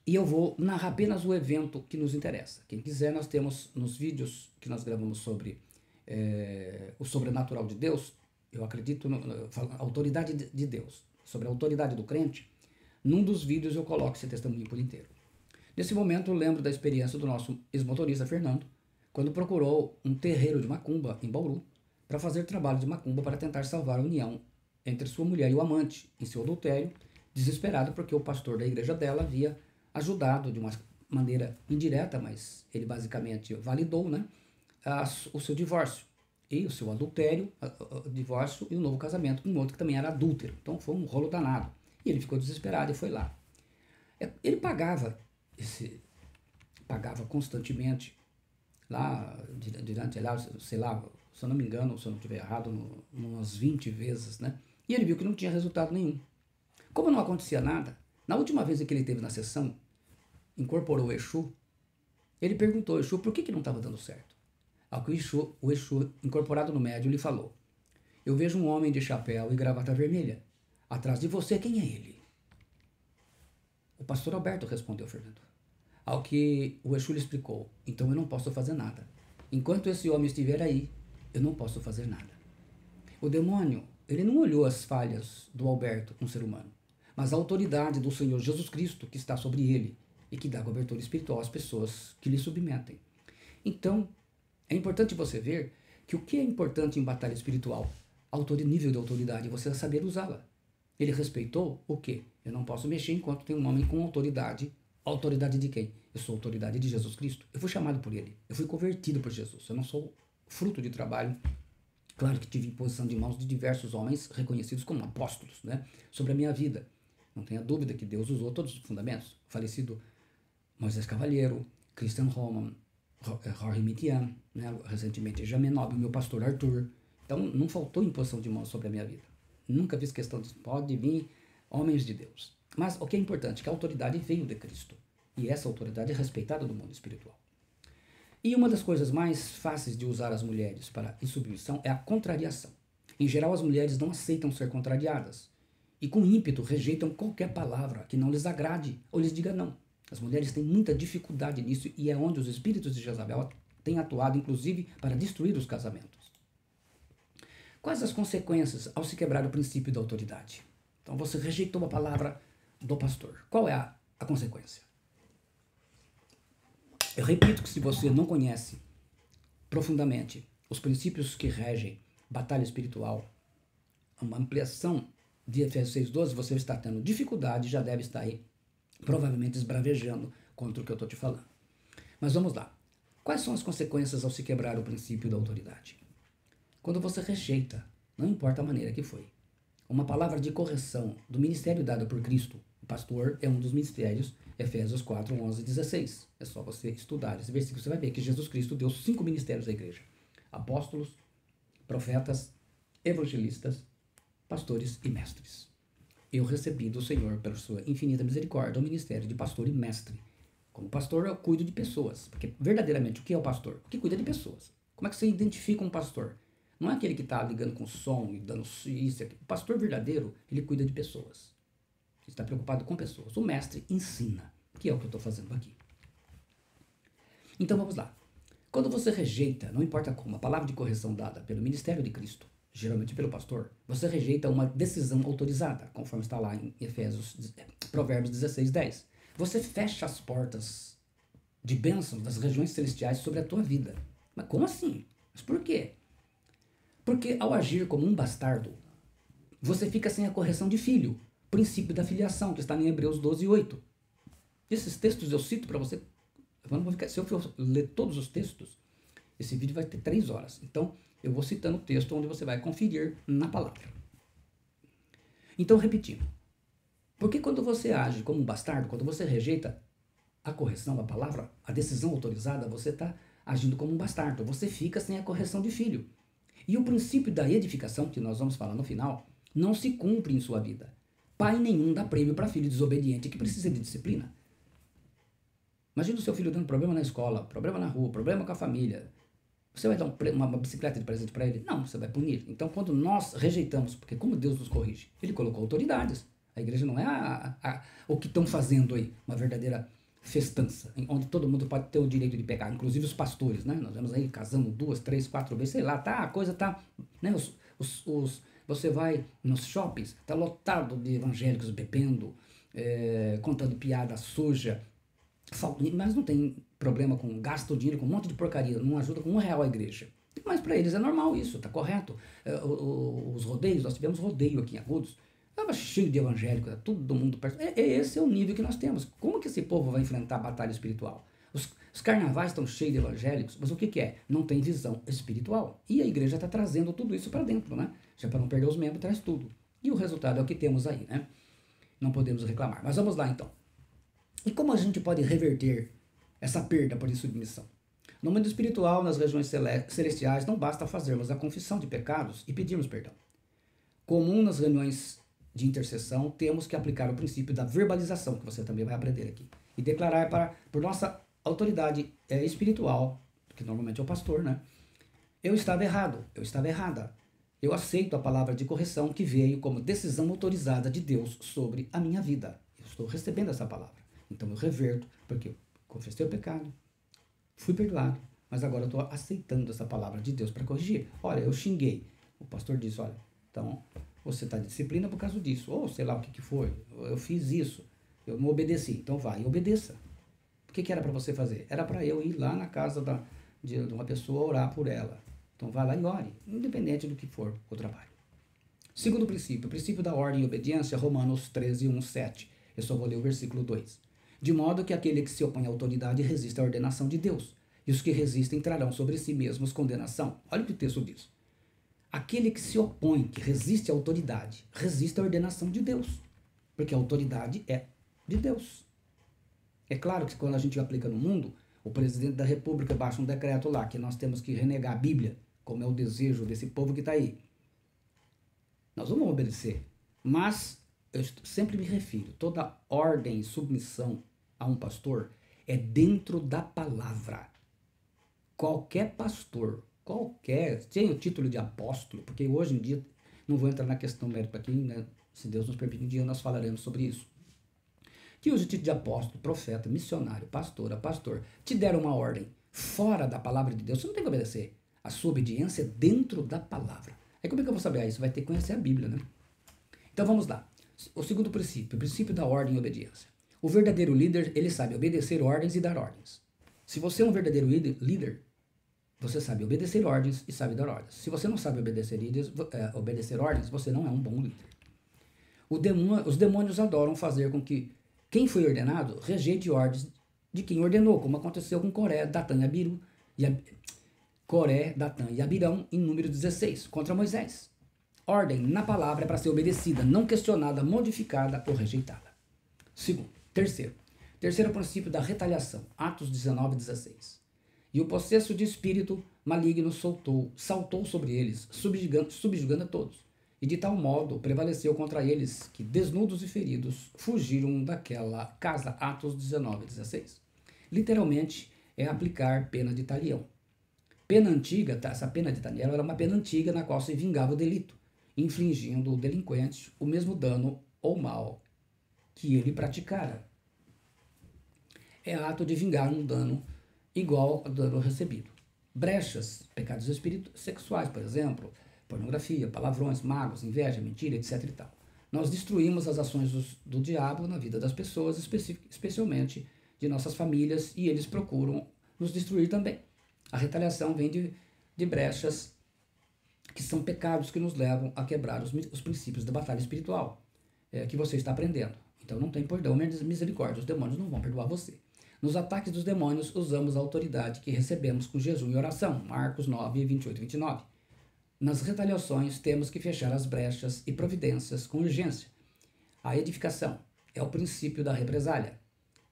E eu vou narrar apenas o evento que nos interessa. Quem quiser, nós temos nos vídeos que nós gravamos sobre o sobrenatural de Deus, eu acredito na autoridade de Deus, sobre a autoridade do crente. Num dos vídeos eu coloco esse testemunho por inteiro. Nesse momento eu lembro da experiência do nosso ex-motorista Fernando, quando procurou um terreiro de macumba em Bauru para fazer trabalho de macumba para tentar salvar a união entre sua mulher e o amante em seu adultério, desesperado porque o pastor da igreja dela havia ajudado de uma maneira indireta, mas ele basicamente validou, né, o seu divórcio e o seu adultério, o divórcio e o novo casamento com um outro que também era adúltero. Então foi um rolo danado. E ele ficou desesperado e foi lá. Ele pagava constantemente lá, durante lá, sei lá, se eu não me engano, se eu não estiver errado, umas 20 vezes, né? E ele viu que não tinha resultado nenhum. Como não acontecia nada, na última vez que ele esteve na sessão, incorporou o Exu, ele perguntou ao Exu por que não estava dando certo. Ao que o Exu, incorporado no médium, lhe falou: eu vejo um homem de chapéu e gravata vermelha. Atrás de você, quem é ele? O pastor Alberto, respondeu Fernando. Ao que o Exu lhe explicou: então eu não posso fazer nada. Enquanto esse homem estiver aí, eu não posso fazer nada. O demônio, ele não olhou as falhas do Alberto, um ser humano, mas a autoridade do Senhor Jesus Cristo que está sobre ele e que dá cobertura espiritual às pessoas que lhe submetem. Então, é importante você ver que o que é importante em batalha espiritual? Nível de autoridade, você saber usá-la. Ele respeitou o quê? Eu não posso mexer enquanto tem um homem com autoridade. Autoridade de quem? Eu sou autoridade de Jesus Cristo. Eu fui chamado por ele. Eu fui convertido por Jesus. Eu não sou fruto de trabalho. Claro que tive imposição de mãos de diversos homens reconhecidos como apóstolos, né, sobre a minha vida. Não tenha dúvida que Deus usou todos os fundamentos. Falecido Moisés Cavalheiro, Christian Roman, Jorge Mitian, né, recentemente Jamenob, meu pastor Arthur. Então não faltou imposição de mãos sobre a minha vida. Nunca fiz questão de pode vir homens de Deus. Mas o que é importante é que a autoridade veio de Cristo. E essa autoridade é respeitada no mundo espiritual. E uma das coisas mais fáceis de usar as mulheres para insubmissão é a contrariação. Em geral, as mulheres não aceitam ser contrariadas. E com ímpeto rejeitam qualquer palavra que não lhes agrade ou lhes diga não. As mulheres têm muita dificuldade nisso e é onde os espíritos de Jezabel têm atuado, inclusive, para destruir os casamentos. Quais as consequências ao se quebrar o princípio da autoridade? Então você rejeitou a palavra do pastor. Qual é a consequência? Eu repito que se você não conhece profundamente os princípios que regem batalha espiritual, uma ampliação de Efésios 6,12, você está tendo dificuldade, já deve estar aí provavelmente esbravejando contra o que eu estou te falando. Mas vamos lá. Quais são as consequências ao se quebrar o princípio da autoridade? Quando você rejeita, não importa a maneira que foi, uma palavra de correção do ministério dado por Cristo, o pastor é um dos ministérios, Efésios 4, 11 e 16. É só você estudar esse versículo, você vai ver que Jesus Cristo deu 5 ministérios à igreja: apóstolos, profetas, evangelistas, pastores e mestres. Eu recebi do Senhor, pela sua infinita misericórdia, o ministério de pastor e mestre. Como pastor, eu cuido de pessoas, porque verdadeiramente o que é o pastor? O que cuida de pessoas. Como é que você identifica um pastor? Não é aquele que está ligando com som e dando isso. O pastor verdadeiro, ele cuida de pessoas. Ele está preocupado com pessoas. O mestre ensina, que é o que eu estou fazendo aqui. Então vamos lá. Quando você rejeita, não importa como, a palavra de correção dada pelo ministério de Cristo, geralmente pelo pastor, você rejeita uma decisão autorizada, conforme está lá em Provérbios 16, 10. Você fecha as portas de bênçãos das regiões celestiais sobre a tua vida. Mas como assim? Mas por quê? Porque ao agir como um bastardo, você fica sem a correção de filho, princípio da filiação, que está em Hebreus 12, 8. Esses textos eu cito para você. Se eu for ler todos os textos, esse vídeo vai ter 3 horas. Então, eu vou citando o texto onde você vai conferir na palavra. Então, repetindo. Porque quando você age como um bastardo, quando você rejeita a correção, a palavra, a decisão autorizada, você está agindo como um bastardo. Você fica sem a correção de filho. E o princípio da edificação, que nós vamos falar no final, não se cumpre em sua vida. Pai nenhum dá prêmio para filho desobediente que precisa de disciplina. Imagina o seu filho dando problema na escola, problema na rua, problema com a família. Você vai dar uma bicicleta de presente para ele? Não, você vai punir. Então, quando nós rejeitamos, porque como Deus nos corrige? Ele colocou autoridades. A igreja não é o que estão fazendo aí, uma verdadeira festança, onde todo mundo pode ter o direito de pecar, inclusive os pastores, né? Nós vemos aí casando 2, 3, 4 vezes, sei lá, tá, a coisa tá, né? Você vai nos shoppings, tá lotado de evangélicos bebendo, contando piada suja, mas não tem problema com gasta o dinheiro com um monte de porcaria, não ajuda com R$ 1 a igreja. Mas para eles é normal isso, tá correto. Os rodeios, nós tivemos rodeio aqui em Agudos, estava cheio de evangélicos, todo mundo perto. Esse é o nível que nós temos. Como que esse povo vai enfrentar a batalha espiritual? Os carnavais estão cheios de evangélicos, mas o que é? Não tem visão espiritual. E a igreja está trazendo tudo isso para dentro, né? Já para não perder os membros, traz tudo. E o resultado é o que temos aí, né? Não podemos reclamar. Mas vamos lá então. E como a gente pode reverter essa perda por insubmissão? No mundo espiritual, nas regiões celestiais, não basta fazermos a confissão de pecados e pedirmos perdão. Comum nas reuniões de intercessão, temos que aplicar o princípio da verbalização, que você também vai aprender aqui, e declarar por nossa autoridade espiritual, que normalmente é o pastor, né? Eu estava errado, eu estava errada. Eu aceito a palavra de correção que veio como decisão autorizada de Deus sobre a minha vida. Eu estou recebendo essa palavra. Então eu reverto, porque eu confessei o pecado, fui perdoado, mas agora eu estou aceitando essa palavra de Deus para corrigir. Olha, eu xinguei. O pastor disse, olha, então você está de disciplina por causa disso, ou sei lá o que foi, eu fiz isso, eu não obedeci, então vai e obedeça. O que era para você fazer? Era para eu ir lá na casa de uma pessoa orar por ela. Então vá lá e ore, independente do que for o trabalho. Segundo princípio, o princípio da ordem e obediência, Romanos 13, 1, 7. Eu só vou ler o versículo 2. De modo que aquele que se opõe à autoridade resiste à ordenação de Deus, e os que resistem trarão sobre si mesmos condenação. Olha o que o texto diz. Aquele que se opõe, que resiste à autoridade, resiste à ordenação de Deus, porque a autoridade é de Deus. É claro que quando a gente aplica no mundo, o presidente da república baixa um decreto lá, que nós temos que renegar a Bíblia, como é o desejo desse povo que está aí. Nós vamos obedecer, mas eu sempre me refiro, toda ordem e submissão a um pastor é dentro da palavra. Qualquer pastor, tem o título de apóstolo, porque hoje em dia, não vou entrar na questão mérito aqui, né? Se Deus nos permitir, um dia nós falaremos sobre isso. Que usa o título de apóstolo, profeta, missionário, pastor, te deram uma ordem fora da palavra de Deus, você não tem que obedecer. A sua obediência é dentro da palavra. Aí como é que eu vou saber isso? Vai ter que conhecer a Bíblia, né? Então vamos lá. O segundo princípio, o princípio da ordem e obediência. O verdadeiro líder, ele sabe obedecer ordens e dar ordens. Se você é um verdadeiro líder, você sabe obedecer ordens e sabe dar ordens. Se você não sabe obedecer ordens, você não é um bom líder. Os demônios adoram fazer com que quem foi ordenado rejeite ordens de quem ordenou, como aconteceu com Coré, Datã e Abirão em Número 16, contra Moisés. Ordem na palavra é para ser obedecida, não questionada, modificada ou rejeitada. Terceiro princípio da retaliação, Atos 19, 16. E o possesso de espírito maligno saltou sobre eles, subjugando a todos. E de tal modo prevaleceu contra eles que, desnudos e feridos, fugiram daquela casa. Atos 19, 16. Literalmente, é aplicar pena de talião. Pena antiga, essa pena de talião era uma pena antiga na qual se vingava o delito, infligindo ao delinquente o mesmo dano ou mal que ele praticara. É ato de vingar um dano igual ao dano recebido. Brechas, pecados sexuais, por exemplo, pornografia, palavrões, mágoas, inveja, mentira, etc. e tal. Nós destruímos as ações do diabo na vida das pessoas, especialmente de nossas famílias, e eles procuram nos destruir também. A retaliação vem de brechas que são pecados que nos levam a quebrar os princípios da batalha espiritual que você está aprendendo. Então não tem perdão, misericórdia, os demônios não vão perdoar você. Nos ataques dos demônios, usamos a autoridade que recebemos com jejum e oração, Marcos 9, 28 e 29. Nas retaliações, temos que fechar as brechas e providências com urgência. A edificação é o princípio da represália,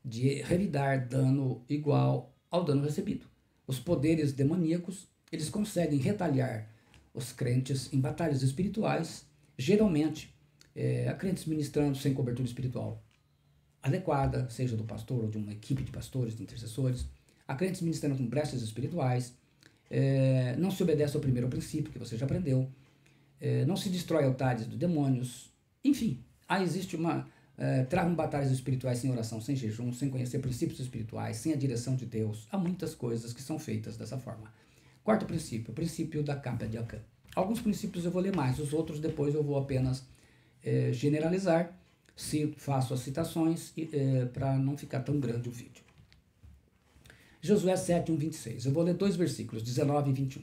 de revidar dano igual ao dano recebido. Os poderes demoníacos, eles conseguem retaliar os crentes em batalhas espirituais, geralmente há crentes ministrando sem cobertura espiritual adequada, seja do pastor ou de uma equipe de pastores, de intercessores, há crentes ministrando com brechas espirituais, Não se obedece ao primeiro princípio que você já aprendeu. Não se destrói altares dos demônios. Enfim, existe travam batalhas espirituais sem oração, sem jejum, sem conhecer princípios espirituais, sem a direção de Deus. Há muitas coisas que são feitas dessa forma. Quarto princípio, o princípio da capa de Acã. Alguns princípios eu vou ler mais, os outros depois eu vou apenas generalizar, se faço as citações para não ficar tão grande o vídeo. Josué 7, 1, 26. Eu vou ler 2 versículos, 19 e 21.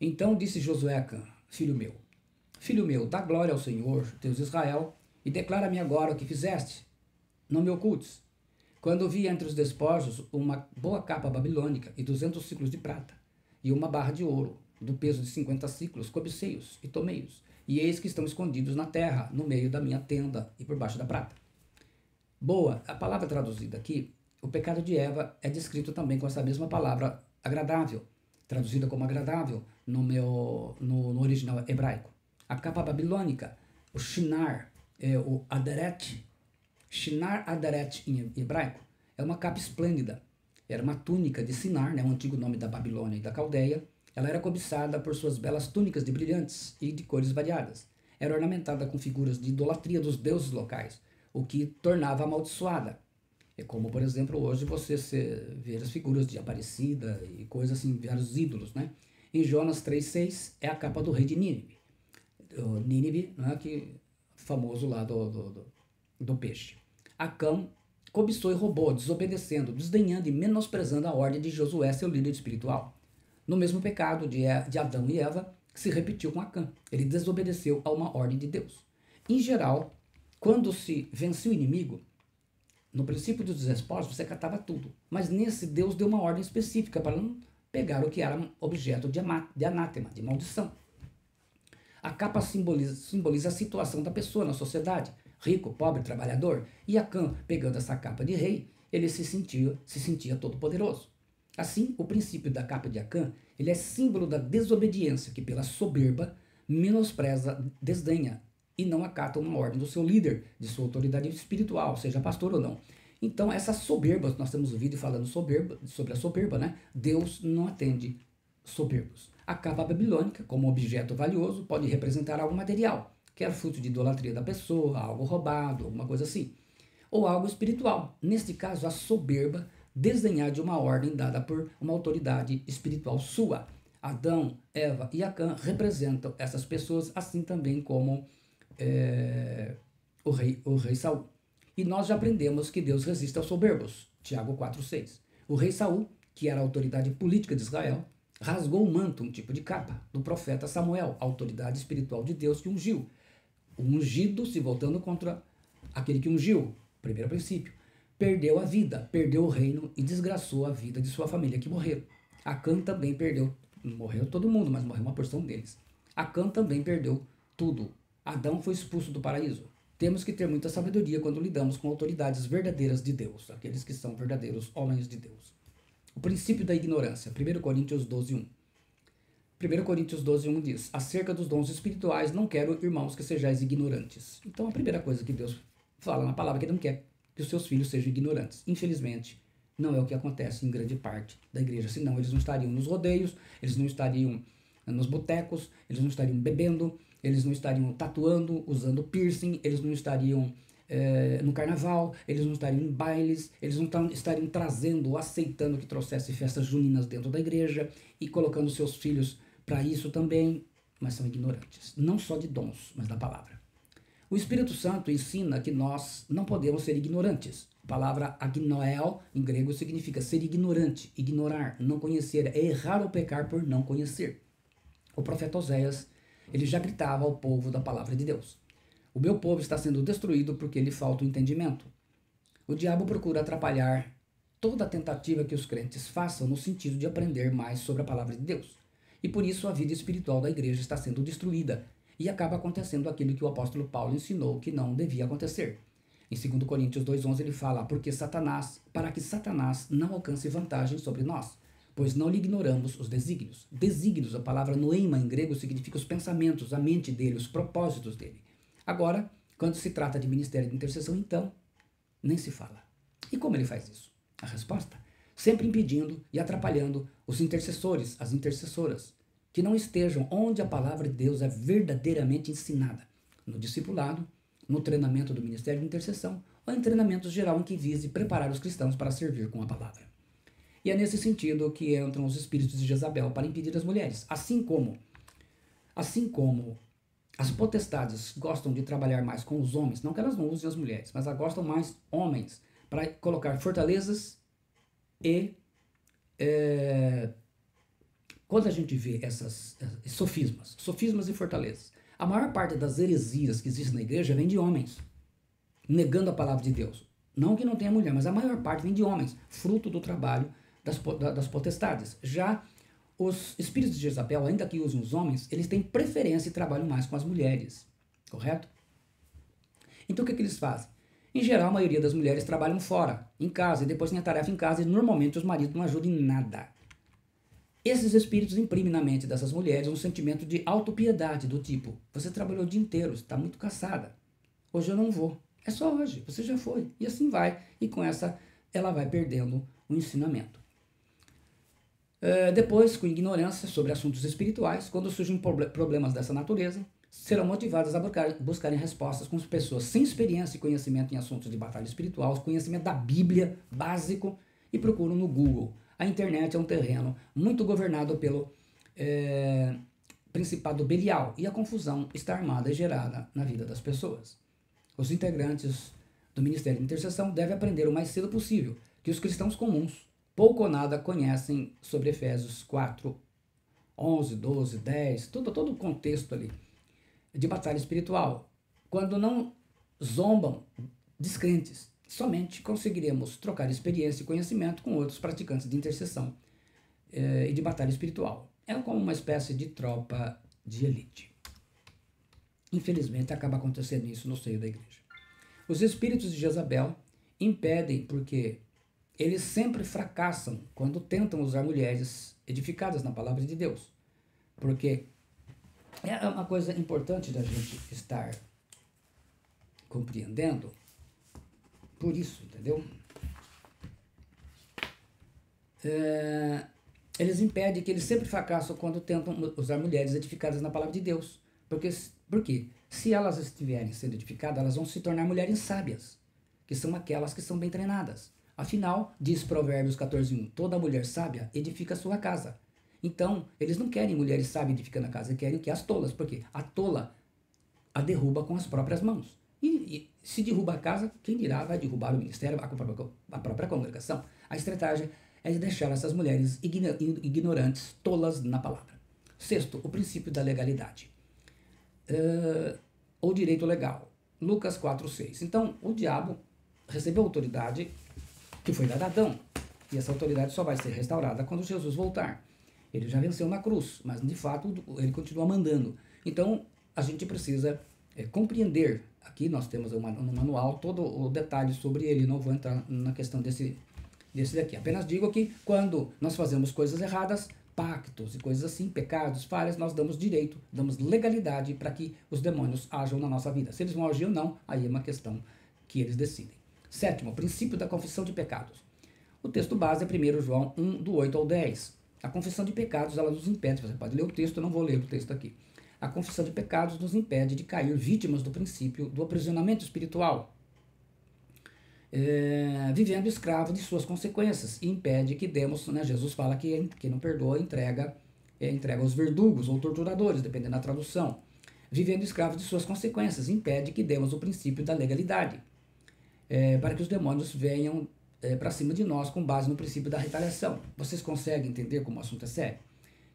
Então disse Josué a Acã, filho meu, dá glória ao Senhor, Deus de Israel, e declara-me agora o que fizeste. Não me ocultes. Quando vi entre os despojos uma boa capa babilônica e 200 ciclos de prata, e uma barra de ouro, do peso de 50 ciclos, cobicei-os e tomei-os, e eis que estão escondidos na terra, no meio da minha tenda e por baixo da prata. Boa, a palavra traduzida aqui, o pecado de Eva é descrito também com essa mesma palavra agradável, traduzida como agradável no original hebraico. A capa babilônica, o shinar, o aderet, shinar aderet em hebraico, é uma capa esplêndida. Era uma túnica de Sinar, o antigo nome da Babilônia e da Caldeia. Ela era cobiçada por suas belas túnicas de brilhantes e de cores variadas. Era ornamentada com figuras de idolatria dos deuses locais, o que tornava amaldiçoada. É como, por exemplo, hoje você ver as figuras de Aparecida e coisas assim, vários ídolos, né? Em Jonas 3,6 é a capa do rei de Nínive. Nínive, que famoso lá do peixe. Acã cobiçou e roubou, desobedecendo, desdenhando e menosprezando a ordem de Josué, seu líder espiritual. No mesmo pecado de Adão e Eva, que se repetiu com Acã. Ele desobedeceu a uma ordem de Deus. Em geral, quando se vencia o inimigo, no princípio dos despojos, você catava tudo. Mas nesse, Deus deu uma ordem específica para não pegar o que era objeto de anátema, de maldição. A capa simboliza a situação da pessoa na sociedade, rico, pobre, trabalhador, e Acã, pegando essa capa de rei, ele se sentia todo poderoso. Assim, o princípio da capa de Acã, ele é símbolo da desobediência, que pela soberba menospreza, desdenha e não acata uma ordem do seu líder, de sua autoridade espiritual, seja pastor ou não. Então, essa soberba, nós temos um vídeo falando sobre a soberba, né? Deus não atende soberbos. A capa babilônica, como objeto valioso, pode representar algo material, quer fruto de idolatria da pessoa, algo roubado, alguma coisa assim, ou algo espiritual. Neste caso, a soberba, desdenhar de uma ordem dada por uma autoridade espiritual sua. Adão, Eva e Acã representam essas pessoas, assim também como o rei Saul. E nós já aprendemos que Deus resiste aos soberbos. Tiago 4,6. O rei Saul, que era a autoridade política de Israel, rasgou o manto, um tipo de capa, do profeta Samuel, a autoridade espiritual de Deus que ungiu. O ungido se voltando contra aquele que ungiu, primeiro princípio, perdeu a vida, perdeu o reino e desgraçou a vida de sua família que morreram. Acã também perdeu, morreu todo mundo, mas morreu uma porção deles. Acã também perdeu tudo. Adão foi expulso do paraíso. Temos que ter muita sabedoria quando lidamos com autoridades verdadeiras de Deus, aqueles que são verdadeiros homens de Deus. O princípio da ignorância, 1 Coríntios 12:1. 1 Coríntios 12:1 diz: acerca dos dons espirituais, não quero, irmãos, que sejais ignorantes. Então, a primeira coisa que Deus fala na palavra é que ele não quer que os seus filhos sejam ignorantes. Infelizmente, não é o que acontece em grande parte da igreja, senão eles não estariam nos rodeios, eles não estariam nos botecos, eles não estariam bebendo, eles não estariam tatuando, usando piercing, eles não estariam no carnaval, eles não estariam em bailes, eles não estariam trazendo ou aceitando que trouxesse festas juninas dentro da igreja e colocando seus filhos para isso também, mas são ignorantes, não só de dons, mas da palavra. O Espírito Santo ensina que nós não podemos ser ignorantes. A palavra agnoel, em grego, significa ser ignorante, ignorar, não conhecer, é errar ou pecar por não conhecer. O profeta Oséias, ele já gritava ao povo da palavra de Deus: o meu povo está sendo destruído porque lhe falta o entendimento. O diabo procura atrapalhar toda a tentativa que os crentes façam no sentido de aprender mais sobre a palavra de Deus. E por isso a vida espiritual da igreja está sendo destruída e acaba acontecendo aquilo que o apóstolo Paulo ensinou que não devia acontecer. Em 2 Coríntios 2,11 ele fala: para que Satanás não alcance vantagem sobre nós, pois não lhe ignoramos os desígnios. Desígnios, a palavra noema em grego significa os pensamentos, a mente dele, os propósitos dele. Agora, quando se trata de ministério de intercessão, então, nem se fala. E como ele faz isso? A resposta: sempre impedindo e atrapalhando os intercessores, as intercessoras, que não estejam onde a palavra de Deus é verdadeiramente ensinada, no discipulado, no treinamento do ministério de intercessão ou em treinamento geral em que vise preparar os cristãos para servir com a palavra. E é nesse sentido que entram os espíritos de Jezabel para impedir as mulheres, assim como as potestades gostam de trabalhar mais com os homens, não que elas não usem as mulheres, mas elas gostam mais homens para colocar fortalezas e quando a gente vê essas sofismas e fortalezas, a maior parte das heresias que existem na igreja vem de homens, negando a palavra de Deus. Não que não tenha mulher, mas a maior parte vem de homens, fruto do trabalho das potestades. Já os espíritos de Jezabel, ainda que usem os homens, eles têm preferência e trabalham mais com as mulheres, correto? Então o que eles fazem? Em geral, a maioria das mulheres trabalham fora, em casa, e depois tem a tarefa em casa, e normalmente os maridos não ajudam em nada. Esses espíritos imprimem na mente dessas mulheres um sentimento de autopiedade, do tipo, você trabalhou o dia inteiro, está muito cansada, hoje eu não vou, é só hoje, você já foi, e assim vai, e com essa ela vai perdendo o ensinamento. Depois, com ignorância sobre assuntos espirituais, quando surgem problemas dessa natureza, serão motivadas a buscarem respostas com pessoas sem experiência e conhecimento em assuntos de batalha espiritual, conhecimento da Bíblia básico, e procuram no Google. A internet é um terreno muito governado pelo principado Belial, e a confusão está armada e gerada na vida das pessoas. Os integrantes do Ministério de Intercessão devem aprender o mais cedo possível que os cristãos comuns pouco ou nada conhecem sobre Efésios 4, 11, 12, 10, todo o contexto ali de batalha espiritual. Quando não zombam descrentes, somente conseguiremos trocar experiência e conhecimento com outros praticantes de intercessão e de batalha espiritual. É como uma espécie de tropa de elite. Infelizmente, acaba acontecendo isso no seio da igreja. Os espíritos de Jezabel impedem porque eles sempre fracassam quando tentam usar mulheres edificadas na palavra de Deus. Porque é uma coisa importante da gente estar compreendendo por isso, entendeu? Eles impedem que eles sempre fracassam quando tentam usar mulheres edificadas na palavra de Deus. Porque se elas estiverem sendo edificadas, elas vão se tornar mulheres sábias, que são aquelas que são bem treinadas. Afinal, diz Provérbios 14:1, toda mulher sábia edifica a sua casa. Então, eles não querem mulheres sábias edificando a casa, eles querem que as tolas, porque a tola a derruba com as próprias mãos. E se derruba a casa, quem dirá vai derrubar o ministério, a própria congregação. A estratégia é de deixar essas mulheres ignorantes, tolas na palavra. Sexto, o princípio da legalidade. Ou direito legal. Lucas 4:6. Então, o diabo recebeu autoridade que foi dada a Adão. E essa autoridade só vai ser restaurada quando Jesus voltar. Ele já venceu na cruz, mas de fato ele continua mandando. Então, a gente precisa compreender. Aqui nós temos no manual todo o detalhe sobre ele. Não vou entrar na questão desse daqui. Apenas digo que quando nós fazemos coisas erradas, pactos e coisas assim, pecados, falhas, nós damos direito, damos legalidade para que os demônios ajam na nossa vida. Se eles vão agir ou não, aí é uma questão que eles decidem. Sétimo, o princípio da confissão de pecados. O texto base é 1 João 1, do 8 ao 10. A confissão de pecados, ela nos impede, você pode ler o texto, eu não vou ler o texto aqui. A confissão de pecados nos impede de cair vítimas do princípio do aprisionamento espiritual, vivendo escravo de suas consequências, e impede que demos, Jesus fala que quem não perdoa entrega aos verdugos ou torturadores, dependendo da tradução. Vivendo escravo de suas consequências, impede que demos o princípio da legalidade, para que os demônios venham para cima de nós com base no princípio da retaliação. Vocês conseguem entender como o assunto é sério?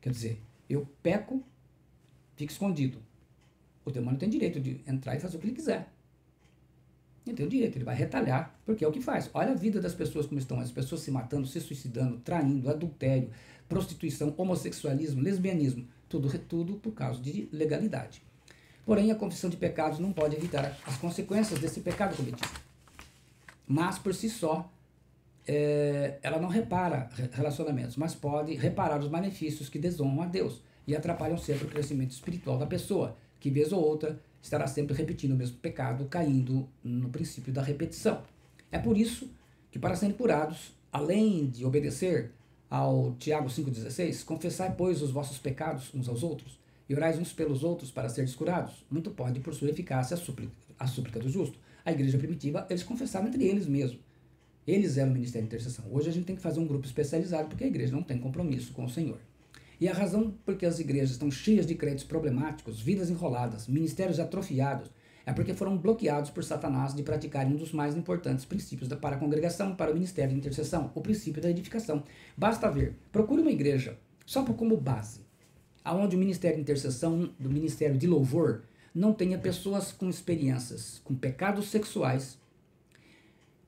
Quer dizer, eu peco, fico escondido. O demônio tem direito de entrar e fazer o que ele quiser. Ele tem o direito, ele vai retalhar, porque é o que faz. Olha a vida das pessoas como estão, as pessoas se matando, se suicidando, traindo, adultério, prostituição, homossexualismo, lesbianismo, tudo por causa de legalidade. Porém, a confissão de pecados não pode evitar as consequências desse pecado cometido. Mas, por si só, ela não repara relacionamentos, mas pode reparar os malefícios que desonram a Deus e atrapalham sempre o crescimento espiritual da pessoa, que vez ou outra estará sempre repetindo o mesmo pecado, caindo no princípio da repetição. É por isso que, para serem curados, além de obedecer ao Tiago 5,16, confessai, pois, os vossos pecados uns aos outros, e orais uns pelos outros para seres curados. Muito pode, por sua eficácia, a súplica do justo. A igreja primitiva, eles confessavam entre eles mesmos. Eles eram o ministério de intercessão. Hoje a gente tem que fazer um grupo especializado, porque a igreja não tem compromisso com o Senhor. E a razão porque as igrejas estão cheias de créditos problemáticos, vidas enroladas, ministérios atrofiados, é porque foram bloqueados por Satanás de praticarem um dos mais importantes princípios para a congregação, para o ministério de intercessão, o princípio da edificação. Basta ver, procure uma igreja, só como base, aonde o ministério de intercessão, do ministério de louvor, não tenha pessoas com experiências, com pecados sexuais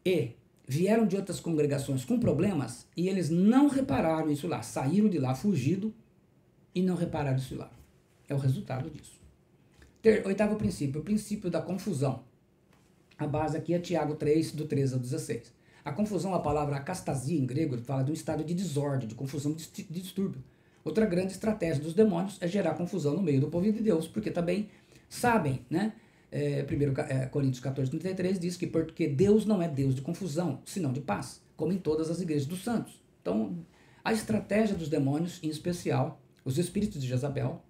e vieram de outras congregações com problemas e eles não repararam isso lá, saíram de lá fugido e não repararam isso lá. É o resultado disso. Oitavo princípio, o princípio da confusão. A base aqui é Tiago 3, do 13 ao 16. A confusão, a palavra akastasia em grego, fala de um estado de desordem, de confusão, de distúrbio. Outra grande estratégia dos demônios é gerar confusão no meio do povo de Deus, porque também sabem, né? 1 Coríntios 14, 33 diz que porque Deus não é Deus de confusão, senão de paz, como em todas as igrejas dos santos. Então, a estratégia dos demônios, em especial, os espíritos de Jezabel,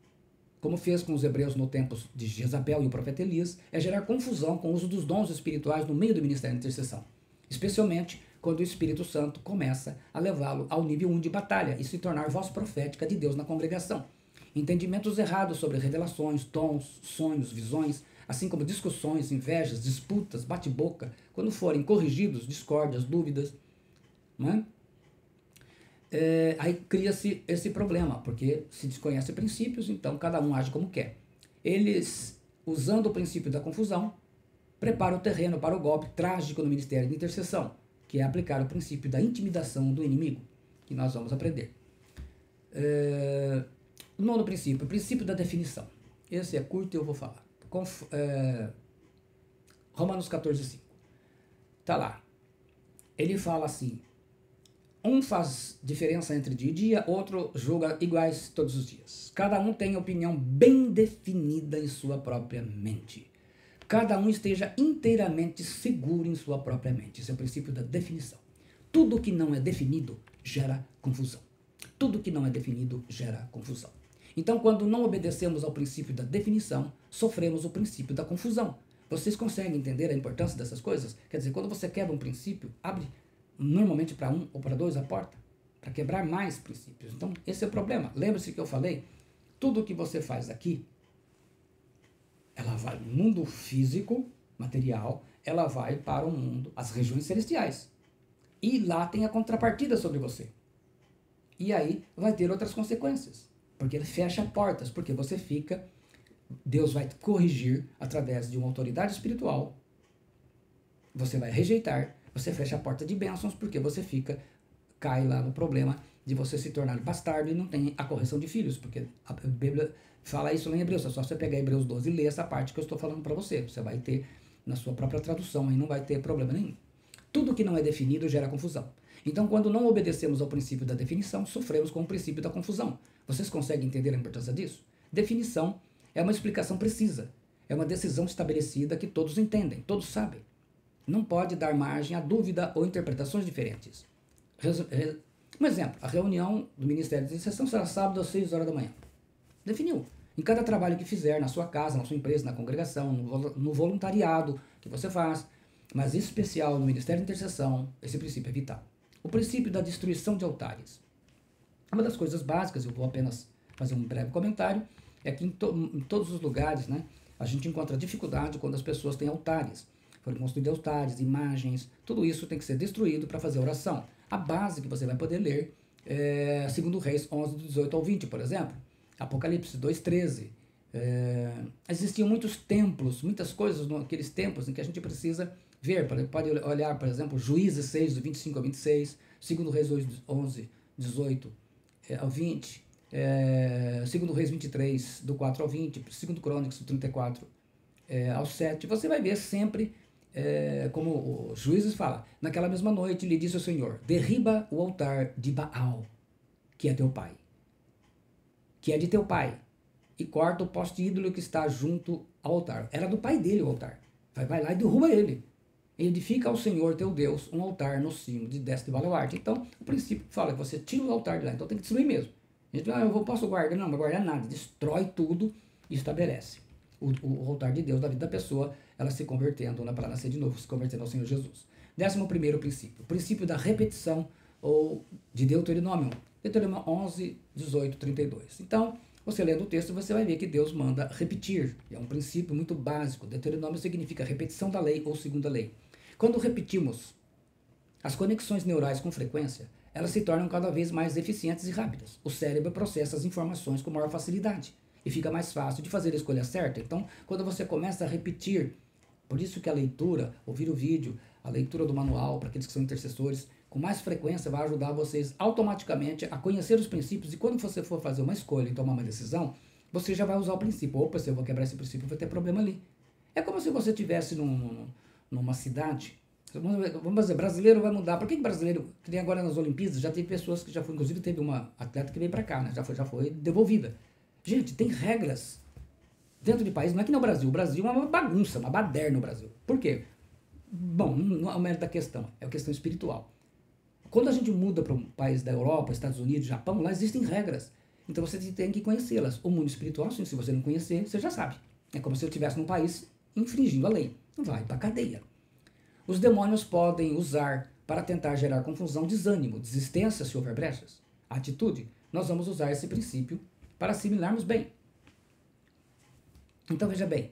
como fez com os hebreus no tempo de Jezabel e o profeta Elias, é gerar confusão com o uso dos dons espirituais no meio do ministério de intercessão, especialmente quando o Espírito Santo começa a levá-lo ao nível 1 de batalha e se tornar voz profética de Deus na congregação. Entendimentos errados sobre revelações, dons, sonhos, visões, assim como discussões, invejas, disputas, bate-boca, quando forem corrigidos, discórdias, dúvidas, não é? Aí cria-se esse problema, porque se desconhece princípios, então cada um age como quer. Eles, usando o princípio da confusão, preparam o terreno para o golpe trágico no ministério de intercessão, que é aplicar o princípio da intimidação do inimigo, que nós vamos aprender. Nono princípio, o princípio da definição. Esse é curto e eu vou falar. Romanos 14, 5. Tá lá. Ele fala assim: um faz diferença entre dia e dia, outro julga iguais todos os dias. Cada um tem opinião bem definida em sua própria mente. Cada um esteja inteiramente seguro em sua própria mente. Esse é o princípio da definição. Tudo que não é definido gera confusão. Tudo que não é definido gera confusão. Então, quando não obedecemos ao princípio da definição, sofremos o princípio da confusão. Vocês conseguem entender a importância dessas coisas? Quer dizer, quando você quebra um princípio, abre normalmente para um ou para dois a porta, para quebrar mais princípios. Então, esse é o problema. Lembre-se que eu falei, tudo que você faz aqui, ela vai no mundo físico, material, ela vai para o mundo, as regiões celestiais. E lá tem a contrapartida sobre você. E aí vai ter outras consequências, porque ele fecha portas, porque você fica, Deus vai corrigir através de uma autoridade espiritual, você vai rejeitar, você fecha a porta de bênçãos, porque você cai lá no problema de você se tornar bastardo e não tem a correção de filhos, porque a Bíblia fala isso lá em Hebreus, é só você pegar Hebreus 12 e ler essa parte que eu estou falando para você, você vai ter na sua própria tradução, aí não vai ter problema nenhum. Tudo que não é definido gera confusão. Então, quando não obedecemos ao princípio da definição, sofremos com o princípio da confusão. Vocês conseguem entender a importância disso? Definição é uma explicação precisa, é uma decisão estabelecida que todos entendem, todos sabem. Não pode dar margem a dúvida ou interpretações diferentes. Um exemplo, a reunião do Ministério de Intercessão será sábado às 6 horas da manhã. Definiu. Em cada trabalho que fizer, na sua casa, na sua empresa, na congregação, no voluntariado que você faz, mas em especial no Ministério de Intercessão, esse princípio é vital. O princípio da destruição de altares. Uma das coisas básicas, eu vou apenas fazer um breve comentário, é que em todos os lugares, né, a gente encontra dificuldade quando as pessoas têm altares. Foram construídos altares, imagens, tudo isso tem que ser destruído para fazer oração. A base que você vai poder ler é 2 Reis 11, 18 ao 20, por exemplo. Apocalipse 2, 13. Existiam muitos templos, muitas coisas naqueles templos em que a gente precisa ver. Pode olhar, por exemplo, Juízes 6, do 25 ao 26, 2 Reis 11, 18 ao 20, 2 Reis 23, do 4 ao 20, 2 Crônicas, do 34 ao 7. Você vai ver sempre, como o Juízes fala, naquela mesma noite lhe disse o Senhor, derriba o altar de Baal, que é teu pai, que é de teu pai, e corta o poste ídolo que está junto ao altar. Era do pai dele o altar. Vai lá e derruba ele. edifica ao Senhor teu Deus um altar no cimo deste baluarte. Então, o princípio fala que você tira o altar de lá, então tem que destruir mesmo. A gente, posso guardar? Não, não guardar nada, destrói tudo e estabelece o altar de Deus da vida da pessoa, ela se convertendo, para nascer de novo, se convertendo ao Senhor Jesus. 11º princípio, o princípio da repetição ou de Deuteronômio 11, 18, 32. Então, você lendo o texto, você vai ver que Deus manda repetir. É um princípio muito básico. Deuteronômio significa repetição da lei ou segunda lei. Quando repetimos as conexões neurais com frequência, elas se tornam cada vez mais eficientes e rápidas. O cérebro processa as informações com maior facilidade e fica mais fácil de fazer a escolha certa. Então, quando você começa a repetir, por isso que a leitura, ouvir o vídeo, a leitura do manual, para aqueles que são intercessores, com mais frequência vai ajudar vocês automaticamente a conhecer os princípios, e quando você for fazer uma escolha e tomar uma decisão, você já vai usar o princípio. Opa, se eu vou quebrar esse princípio, vai ter problema ali. É como se você estivesse numa cidade. Vamos dizer, brasileiro vai mudar. Por que brasileiro, que tem agora nas Olimpíadas, já teve pessoas que já foi, inclusive teve uma atleta que veio para cá, né? Já foi devolvida. Gente, tem regras dentro de país, não é que no Brasil. O Brasil é uma bagunça, uma baderna no Brasil. Por quê? Bom, não é o mérito da questão, é a questão espiritual. Quando a gente muda para um país da Europa, Estados Unidos, Japão, lá existem regras. Então você tem que conhecê-las. O mundo espiritual, se você não conhecer, você já sabe. É como se eu estivesse num país infringindo a lei. Vai para a cadeia. Os demônios podem usar para tentar gerar confusão, desânimo, desistência se houver brechas. Atitude. Nós vamos usar esse princípio para assimilarmos bem. Então veja bem,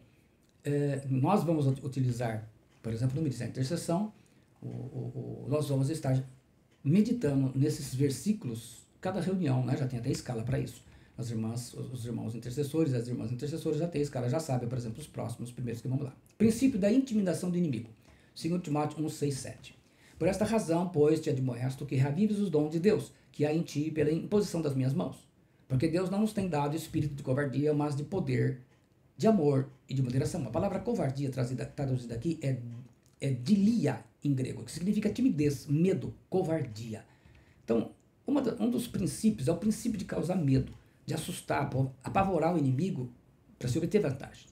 nós vamos utilizar, por exemplo, no Ministério da Intercessão, nós vamos estar meditando nesses versículos, cada reunião, né, já tem até escala para isso. Os irmãos intercessores, as irmãs intercessoras já tem escala, já sabem, por exemplo, os primeiros que vamos lá. Princípio da intimidação do inimigo. 2 Timóteo 1, 6, 7. Por esta razão, pois, te admoesto que reavives os dons de Deus, que há em ti pela imposição das minhas mãos. Porque Deus não nos tem dado espírito de covardia, mas de poder, de amor e de moderação. A palavra covardia traduzida aqui é dilia em grego, que significa timidez, medo, covardia. Então, um dos princípios é o princípio de causar medo, de assustar, apavorar o inimigo para se obter vantagem.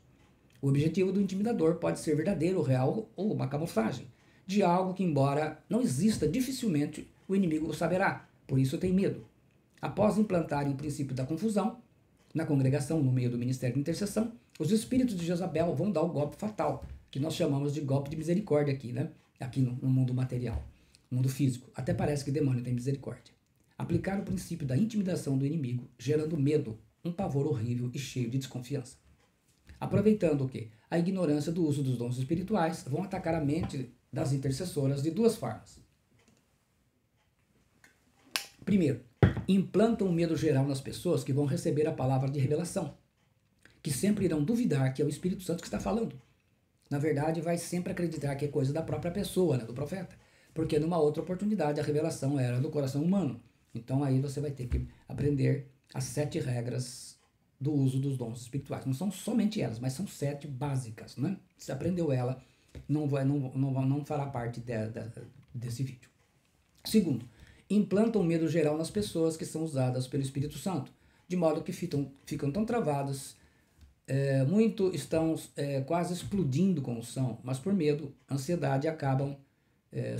O objetivo do intimidador pode ser verdadeiro, real ou uma camuflagem de algo que, embora não exista, dificilmente o inimigo o saberá, por isso tem medo. Após implantarem o princípio da confusão na congregação, no meio do ministério de intercessão, os espíritos de Jezabel vão dar o golpe fatal, que nós chamamos de golpe de misericórdia aqui, né? Aqui no mundo material, no mundo físico. Até parece que demônio tem misericórdia. Aplicar o princípio da intimidação do inimigo, gerando medo, um pavor horrível e cheio de desconfiança. Aproveitando o quê? A ignorância do uso dos dons espirituais, vão atacar a mente das intercessoras de duas formas. Primeiro, implantam um medo geral nas pessoas que vão receber a palavra de revelação, que sempre irão duvidar que é o Espírito Santo que está falando. Na verdade, vai sempre acreditar que é coisa da própria pessoa, né, do profeta, porque numa outra oportunidade a revelação era do coração humano. Então aí você vai ter que aprender as 7 regras do uso dos dons espirituais. Não são somente elas, mas são 7 básicas, né? Se aprendeu ela, não fará parte desse vídeo. Segundo, implantam um medo geral nas pessoas que são usadas pelo Espírito Santo, de modo que ficam tão travadas, muito estão quase explodindo como são, mas por medo, ansiedade, acabam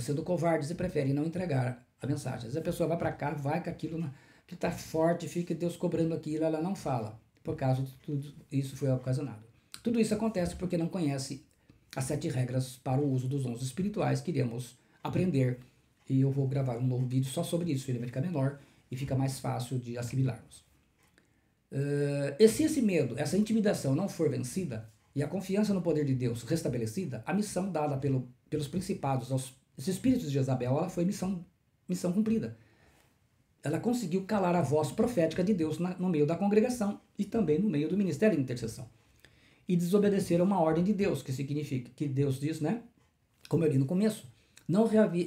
sendo covardes e preferem não entregar a mensagem. Às vezes a pessoa vai para cá, vai com aquilo que está forte, fica Deus cobrando aquilo, ela não fala, por causa de tudo isso foi ocasionado. Tudo isso acontece porque não conhece as 7 regras para o uso dos dons espirituais que iremos aprender, e eu vou gravar um novo vídeo só sobre isso, ele vai ficar menor e fica mais fácil de assimilarmos. Se esse medo, essa intimidação não for vencida e a confiança no poder de Deus restabelecida, a missão dada pelos principados aos espíritos de Jezabel, ela foi missão cumprida. Ela conseguiu calar a voz profética de Deus no meio da congregação e também no meio do ministério de intercessão. E desobedeceram uma ordem de Deus, que significa que Deus diz, né, como eu li no começo,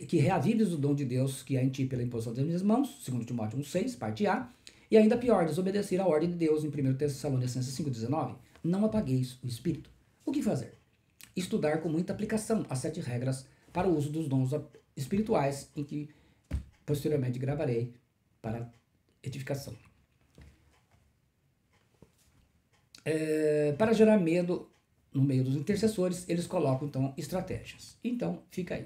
que reavives o dom de Deus que há em ti pela imposição das minhas mãos, 2 Timóteo 1,6, parte A, e ainda pior, desobedecer a ordem de Deus em 1 Tessalonicenses 5,19, não apagueis o Espírito. O que fazer? Estudar com muita aplicação as 7 regras para o uso dos dons espirituais, em que posteriormente gravarei para edificação. Para gerar medo no meio dos intercessores, eles colocam, então, estratégias. Então, fica aí.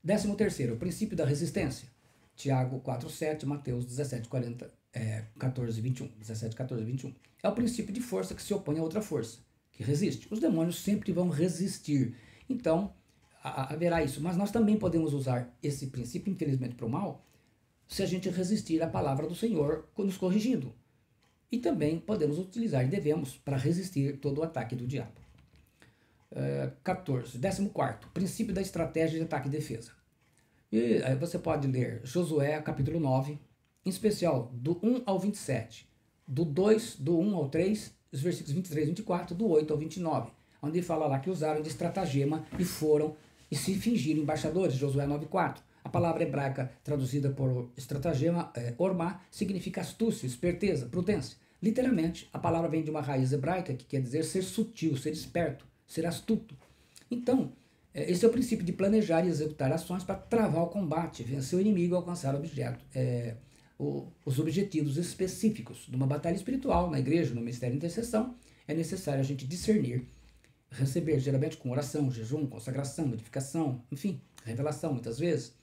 13º, o princípio da resistência. Tiago 4:7, Mateus 14:21. 17:14-21. É o princípio de força que se opõe a outra força, que resiste. Os demônios sempre vão resistir. Então, haverá isso. Mas nós também podemos usar esse princípio, infelizmente, para o mal, se a gente resistir à palavra do Senhor nos corrigindo. E também podemos utilizar, e devemos, para resistir todo o ataque do diabo. 14º, princípio da estratégia de ataque e defesa. E aí você pode ler Josué, capítulo 9, em especial do 1 ao 27, do 1 ao 3, os versículos 23 e 24, do 8 ao 29, onde fala lá que usaram de estratagema e foram e se fingiram embaixadores, Josué 9:4. A palavra hebraica traduzida por estratagema, ormá, significa astúcia, esperteza, prudência. Literalmente, a palavra vem de uma raiz hebraica que quer dizer ser sutil, ser esperto, ser astuto. Então, esse é o princípio de planejar e executar ações para travar o combate, vencer o inimigo e alcançar os objetivos específicos. Numa batalha espiritual, na igreja, no ministério de intercessão, é necessário a gente discernir, receber, geralmente com oração, jejum, consagração, notificação, enfim, revelação muitas vezes,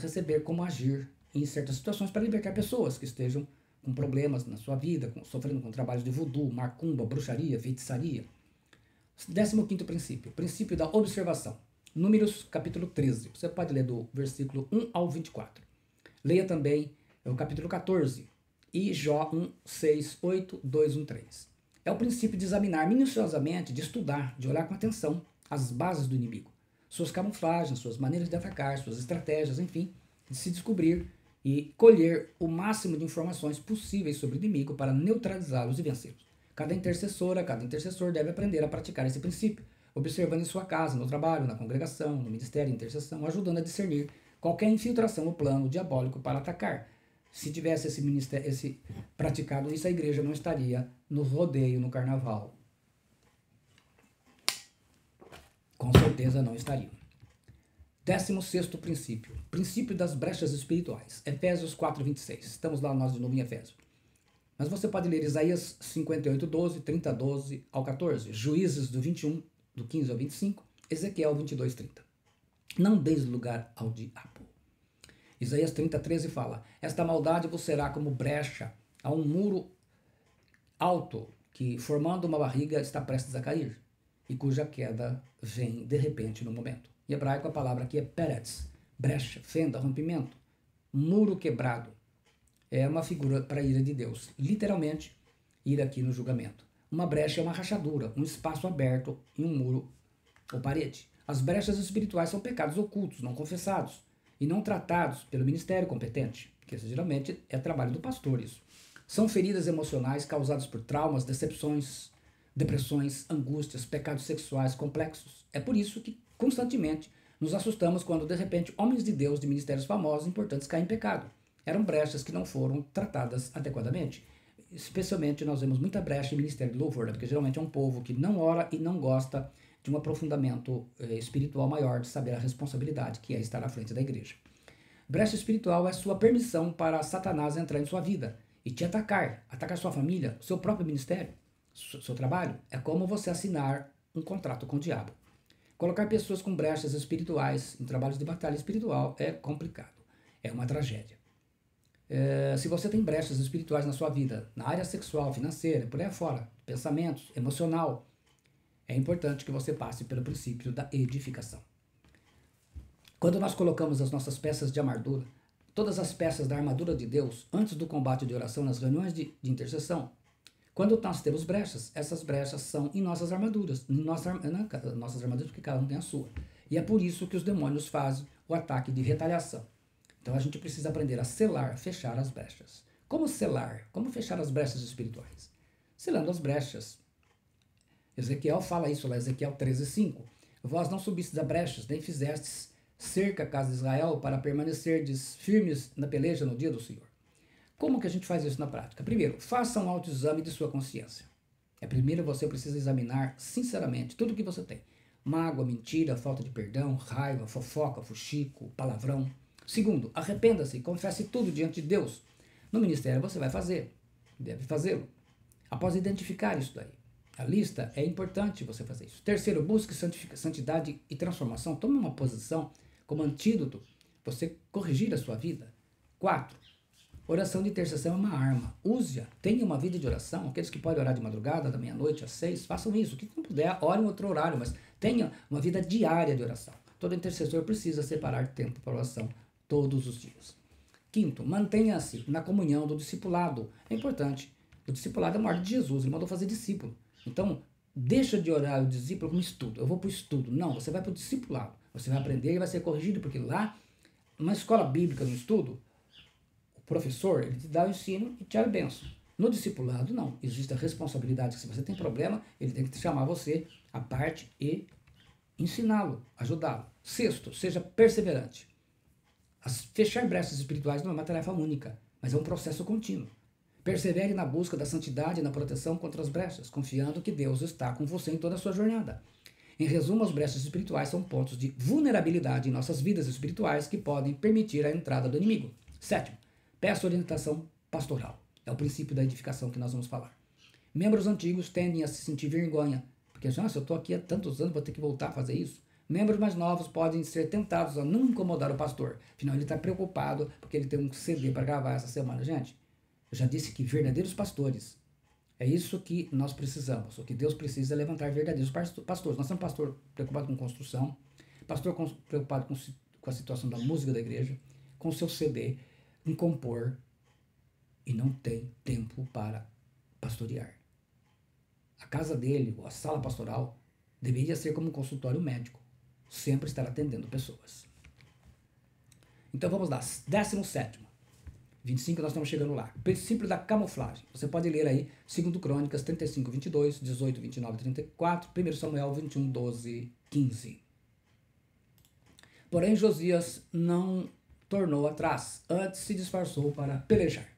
receber como agir em certas situações para libertar pessoas que estejam com problemas na sua vida, sofrendo com trabalhos de voodoo, macumba, bruxaria, feitiçaria. 15º princípio, princípio da observação. Números capítulo 13, você pode ler do versículo 1 ao 24. Leia também o capítulo 14 e Jó 1, 6, 8, 2, 1, 3. É o princípio de examinar minuciosamente, de estudar, de olhar com atenção as bases do inimigo, suas camuflagens, suas maneiras de atacar, suas estratégias, enfim, de se descobrir e colher o máximo de informações possíveis sobre o inimigo para neutralizá-los e vencê-los. Cada intercessor deve aprender a praticar esse princípio, observando em sua casa, no trabalho, na congregação, no ministério de intercessão, ajudando a discernir qualquer infiltração ou plano diabólico para atacar. Se tivesse praticado isso, a igreja não estaria no rodeio, no carnaval. Com certeza não estaria. 16º princípio, princípio das brechas espirituais. Efésios 4:26. Estamos lá nós de novo em Efésios. Mas você pode ler Isaías 58:12, 30:12 ao 14, Juízes do 21, do 15 ao 25, Ezequiel 22:30. Não deis lugar ao diabo. Isaías 30:13 fala: esta maldade vos será como brecha a um muro alto que, formando uma barriga, está prestes a cair, e cuja queda vem de repente no momento. Em hebraico a palavra aqui é peretz, brecha, fenda, rompimento, muro quebrado. É uma figura para a ira de Deus. Literalmente, ir aqui no julgamento. Uma brecha é uma rachadura, um espaço aberto em um muro ou parede. As brechas espirituais são pecados ocultos, não confessados e não tratados pelo ministério competente, que geralmente é trabalho do pastor isso. São feridas emocionais causadas por traumas, decepções, depressões, angústias, pecados sexuais complexos. É por isso que constantemente nos assustamos quando de repente homens de Deus de ministérios famosos e importantes caem em pecado. Eram brechas que não foram tratadas adequadamente. Especialmente nós vemos muita brecha em ministério de louvor, né? Porque geralmente é um povo que não ora e não gosta de um aprofundamento espiritual maior, de saber a responsabilidade que é estar à frente da igreja. Brecha espiritual é sua permissão para Satanás entrar em sua vida e te atacar sua família, seu próprio ministério, seu trabalho. É como você assinar um contrato com o diabo. Colocar pessoas com brechas espirituais em trabalhos de batalha espiritual é complicado, é uma tragédia. Se você tem brechas espirituais na sua vida, na área sexual, financeira, por aí afora, pensamentos, emocional, é importante que você passe pelo princípio da edificação. Quando nós colocamos as nossas peças de armadura, todas as peças da armadura de Deus, antes do combate de oração, nas reuniões de intercessão, quando nós temos brechas, essas brechas são em nossas armaduras, nossas armaduras, porque cada um tem a sua. E é por isso que os demônios fazem o ataque de retaliação. Então a gente precisa aprender a selar, fechar as brechas. Como selar? Como fechar as brechas espirituais? Selando as brechas. Ezequiel fala isso lá, Ezequiel 13:5. Vós não subistes a brechas, nem fizestes cerca a casa de Israel para permanecerdes firmes na peleja no dia do Senhor. Como que a gente faz isso na prática? Primeiro, faça um autoexame de sua consciência. Primeiro você precisa examinar sinceramente tudo que você tem. Mágoa, mentira, falta de perdão, raiva, fofoca, fuxico, palavrão. Segundo, arrependa-se e confesse tudo diante de Deus. No ministério você vai fazer, deve fazê-lo. Após identificar isso daí, A lista é importante você fazer isso. Terceiro, busque santidade e transformação. Tome uma posição como antídoto, você corrigir a sua vida. 4. Oração de intercessão é uma arma. Use-a. Tenha uma vida de oração. Aqueles que podem orar de madrugada, da meia-noite às 6, façam isso. Quem não puder, ore em outro horário, mas tenha uma vida diária de oração. Todo intercessor precisa separar tempo para oração todos os dias. Quinto, mantenha-se na comunhão do discipulado. É importante. O discipulado é a morte de Jesus. Ele mandou fazer discípulo. Então, deixa de orar o discípulo como estudo. Eu vou para o estudo. Não, você vai para o discipulado. Você vai aprender e vai ser corrigido, porque lá, numa escola bíblica, no estudo, o professor, ele te dá o ensino e te dá a bênção. No discipulado, não. Existe a responsabilidade que se você tem problema, ele tem que chamar você à parte e ensiná-lo, ajudá-lo. Sexto, seja perseverante. Fechar brechas espirituais não é uma tarefa única, mas é um processo contínuo. Persevere na busca da santidade e na proteção contra as brechas, confiando que Deus está com você em toda a sua jornada. Em resumo, as brechas espirituais são pontos de vulnerabilidade em nossas vidas espirituais que podem permitir a entrada do inimigo. Sétimo, peça orientação pastoral. É o princípio da edificação que nós vamos falar. Membros antigos tendem a se sentir vergonha, porque se eu estou aqui há tantos anos, vou ter que voltar a fazer isso. Membros mais novos podem ser tentados a não incomodar o pastor. Afinal, ele está preocupado porque ele tem um CD para gravar essa semana. Gente, eu já disse que verdadeiros pastores, é isso que nós precisamos. O que Deus precisa é levantar verdadeiros pastores. Nós temos pastor preocupado com construção, pastor preocupado com a situação da música da igreja, com o seu CD, em compor, e não tem tempo para pastorear. A casa dele, ou a sala pastoral, deveria ser como um consultório médico. Sempre estar atendendo pessoas. Então vamos lá. 17º. 25 nós estamos chegando lá. Princípio da camuflagem. Você pode ler aí 2 Crônicas 35, 22, 18, 29, 34, 1 Samuel 21, 12, 15. Porém, Josias não tornou atrás, antes se disfarçou para pelejar.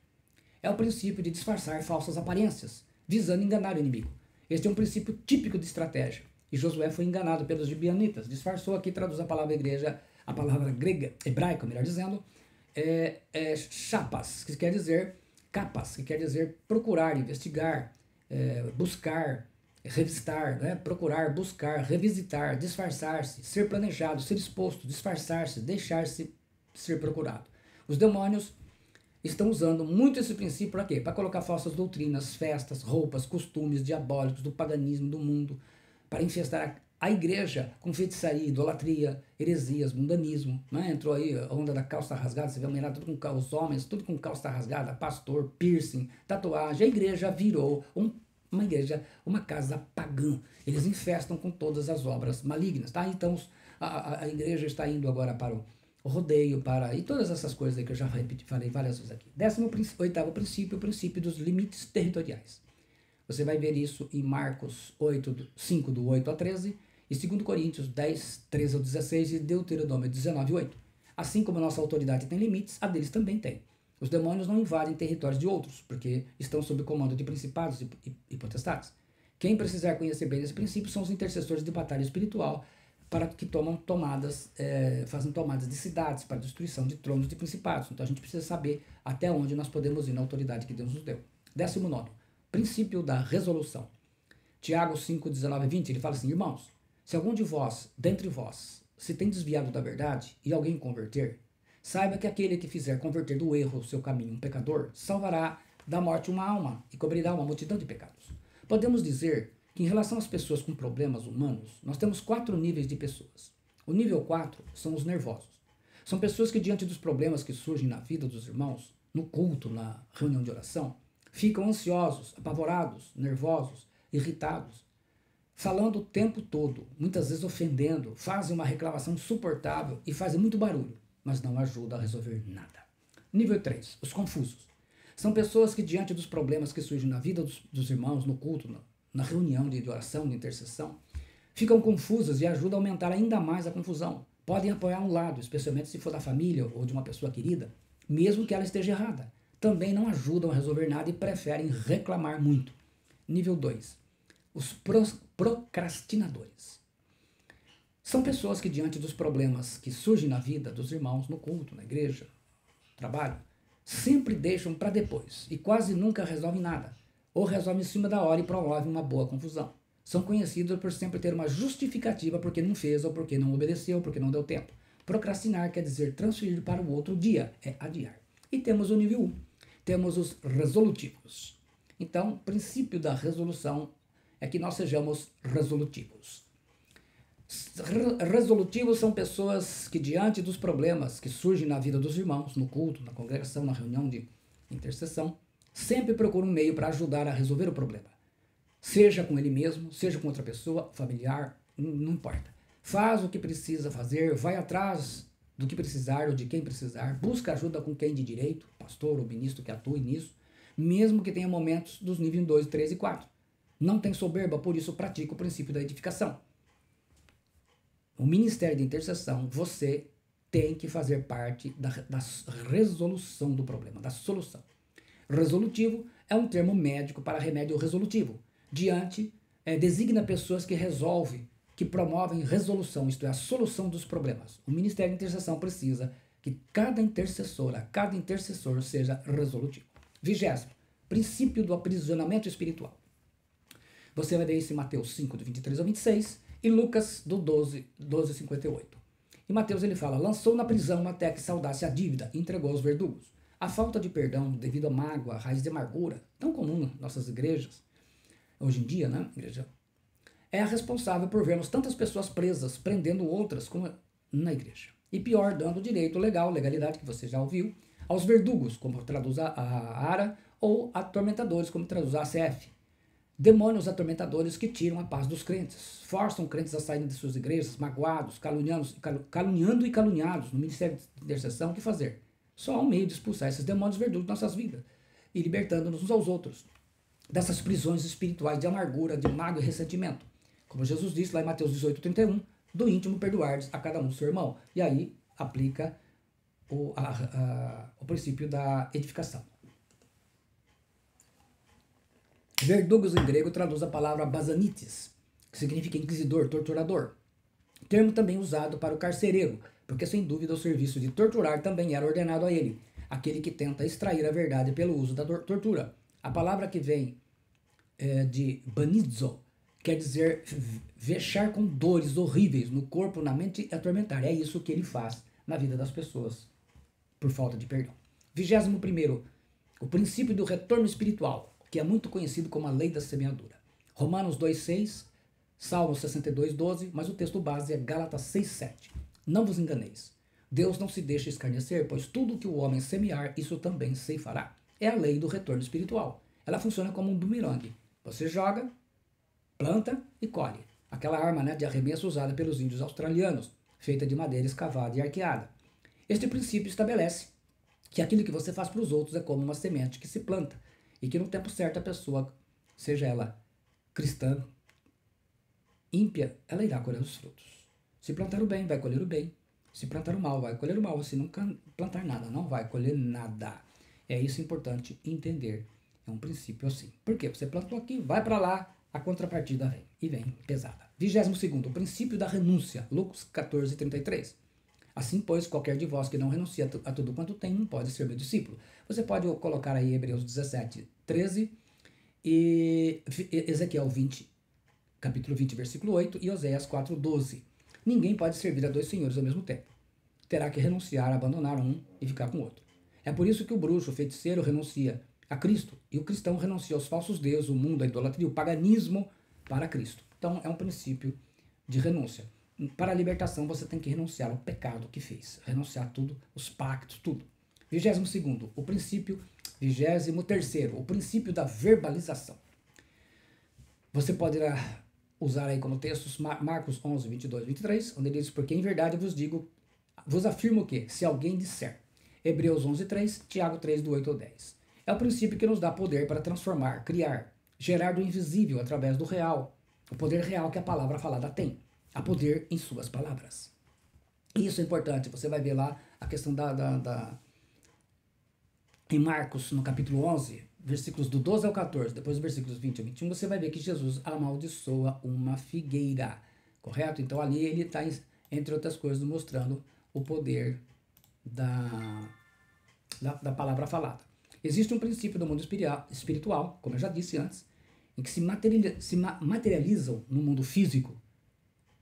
É o princípio de disfarçar falsas aparências, visando enganar o inimigo. Este é um princípio típico de estratégia. E Josué foi enganado pelos gibeonitas. Disfarçou, aqui traduz a palavra igreja, a palavra grega, hebraica, melhor dizendo, chapas, que quer dizer capas, que quer dizer procurar, investigar, buscar, revistar, né? Procurar, buscar, revisitar, disfarçar-se, ser planejado, ser exposto, disfarçar-se, deixar-se ser procurado. Os demônios estão usando muito esse princípio para quê? Para colocar falsas doutrinas, festas, roupas, costumes diabólicos do paganismo do mundo, para infestar a igreja com feitiçaria, idolatria, heresias, mundanismo. Né? Entrou aí a onda da calça rasgada, você vê a mulherada, tudo com os homens, tudo com calça rasgada, pastor, piercing, tatuagem. A igreja virou uma igreja, uma casa pagã. Eles infestam com todas as obras malignas. Tá? Então a igreja está indo agora para o rodeio, e todas essas coisas aí que eu já falei várias vezes aqui. 18º princípio, o princípio dos limites territoriais. Você vai ver isso em Marcos 5, do 8 a 13, e 2 Coríntios 10, 13 ao 16 e Deuteronômio 19, 8. Assim como a nossa autoridade tem limites, a deles também tem. Os demônios não invadem territórios de outros, porque estão sob o comando de principados e potestades. Quem precisar conhecer bem esse princípio são os intercessores de batalha espiritual, para que fazem tomadas de cidades, para a destruição de tronos de principados. Então a gente precisa saber até onde nós podemos ir na autoridade que Deus nos deu. 19º, princípio da resolução. Tiago 5, 19 e 20, ele fala assim: irmãos, se algum de vós, dentre vós, se tem desviado da verdade e alguém converter, saiba que aquele que fizer converter do erro o seu caminho um pecador, salvará da morte uma alma e cobrirá uma multidão de pecados. Podemos dizer que em relação às pessoas com problemas humanos, nós temos 4 níveis de pessoas. O nível 4 são os nervosos. São pessoas que, diante dos problemas que surgem na vida dos irmãos, no culto, na reunião de oração, ficam ansiosos, apavorados, nervosos, irritados, falando o tempo todo, muitas vezes ofendendo, fazem uma reclamação insuportável e fazem muito barulho, mas não ajudam a resolver nada. Nível 3, os confusos. São pessoas que, diante dos problemas que surgem na vida dos irmãos, no culto, na reunião de oração, de intercessão, ficam confusas e ajudam a aumentar ainda mais a confusão. Podem apoiar um lado, especialmente se for da família ou de uma pessoa querida, mesmo que ela esteja errada. Também não ajudam a resolver nada e preferem reclamar muito. Nível 2. Os procrastinadores. São pessoas que, diante dos problemas que surgem na vida dos irmãos, no culto, na igreja, no trabalho, sempre deixam para depois e quase nunca resolvem nada. ou resolve em cima da hora e promove uma boa confusão. São conhecidos por sempre ter uma justificativa porque não fez ou porque não obedeceu, porque não deu tempo. Procrastinar quer dizer transferir para o outro dia, é adiar. E temos o nível 1. Temos os resolutivos. Então, o princípio da resolução é que nós sejamos resolutivos. Resolutivos são pessoas que, diante dos problemas que surgem na vida dos irmãos, no culto, na congregação, na reunião de intercessão, sempre procuram um meio para ajudar a resolver o problema. Seja com ele mesmo, seja com outra pessoa, familiar, não importa. Faz o que precisa fazer, vai atrás do que precisar ou de quem precisar, busca ajuda com quem de direito, pastor ou ministro que atue nisso, mesmo que tenha momentos dos níveis 2, 3 e 4. Não tem soberba, por isso pratica o princípio da edificação. O ministério de intercessão, você tem que fazer parte da resolução do problema, da solução. Resolutivo é um termo médico para remédio resolutivo. Designa pessoas que resolvem, que promovem resolução, isto é, a solução dos problemas. O ministério de intercessão precisa que cada intercessora, cada intercessor seja resolutivo. 20º, princípio do aprisionamento espiritual. Você vai ver isso em Mateus 5, do 23 ao 26, e Lucas, do 12, 58. Em Mateus ele fala, lançou na prisão até que saudasse a dívida e entregou aos verdugos. A falta de perdão devido à mágoa, raiz de amargura, tão comum nas nossas igrejas, hoje em dia, né, igreja, é a responsável por vermos tantas pessoas presas, prendendo outras como na igreja. E pior, dando direito legal, legalidade, que você já ouviu, aos verdugos, como traduz a ARA, ou atormentadores, como traduz a ACF. Demônios atormentadores que tiram a paz dos crentes, forçam crentes a saírem de suas igrejas, magoados, caluniando e caluniados no ministério de intercessão. O que fazer? Só há um meio de expulsar esses demônios verdugos de nossas vidas e libertando-nos uns aos outros dessas prisões espirituais de amargura, de mágoa e ressentimento. Como Jesus disse lá em Mateus 18, 31, do íntimo perdoardes a cada um seu irmão. E aí aplica o princípio da edificação. Verdugos em grego traduz a palavra basanites, que significa inquisidor, torturador. Termo também usado para o carcereiro, porque sem dúvida o serviço de torturar também era ordenado a ele, aquele que tenta extrair a verdade pelo uso da tortura. A palavra que vem de banizo quer dizer vexar com dores horríveis no corpo, na mente e atormentar. É isso que ele faz na vida das pessoas, por falta de perdão. 21º, o princípio do retorno espiritual, que é muito conhecido como a lei da semeadura. Romanos 2,6, Salmo 62,12, mas o texto base é Gálatas 6,7. Não vos enganeis. Deus não se deixa escarnecer, pois tudo que o homem semear, isso também ceifará. É a lei do retorno espiritual. Ela funciona como um bumerangue. Você joga, planta e colhe. Aquela arma, né, de arremesso usada pelos índios australianos, feita de madeira escavada e arqueada. Este princípio estabelece que aquilo que você faz para os outros é como uma semente que se planta, e que no tempo certo a pessoa, seja ela cristã, ímpia, ela irá colher os frutos. Se plantar o bem, vai colher o bem. Se plantar o mal, vai colher o mal. Se não plantar nada, não vai colher nada. É isso importante entender. É um princípio assim. Por quê? Você plantou aqui, vai para lá, a contrapartida vem. E vem pesada. 22º, o princípio da renúncia. Lucas 14, 33. Assim, pois, qualquer de vós que não renuncia a tudo quanto tem, não pode ser meu discípulo. Você pode colocar aí Hebreus 17, 13 e Ezequiel 20, capítulo 20, versículo 8 e Oséias 4, 12. Ninguém pode servir a dois senhores ao mesmo tempo. Terá que renunciar, abandonar um e ficar com outro. É por isso que o bruxo, o feiticeiro, renuncia a Cristo e o cristão renuncia aos falsos deuses, o mundo, a idolatria, o paganismo para Cristo. Então, é um princípio de renúncia. Para a libertação, você tem que renunciar ao pecado que fez. Renunciar a tudo, os pactos, tudo. 22º, o princípio. 23º, o princípio da verbalização. Você pode usar aí como textos Marcos 11, 22 e 23, onde ele diz, porque em verdade vos afirmo que, se alguém disser, Hebreus 11, 3, Tiago 3, do 8 ao 10. É o princípio que nos dá poder para transformar, criar, gerar do invisível através do real, o poder real que a palavra falada tem. Há poder em suas palavras. E isso é importante. Você vai ver lá a questão em Marcos, no capítulo 11, versículos do 12 ao 14, depois dos versículos 20 ao 21, você vai ver que Jesus amaldiçoa uma figueira. Correto? Então ali ele está, entre outras coisas, mostrando o poder da palavra falada. Existe um princípio do mundo espiritual, como eu já disse antes, em que se materializam no mundo físico,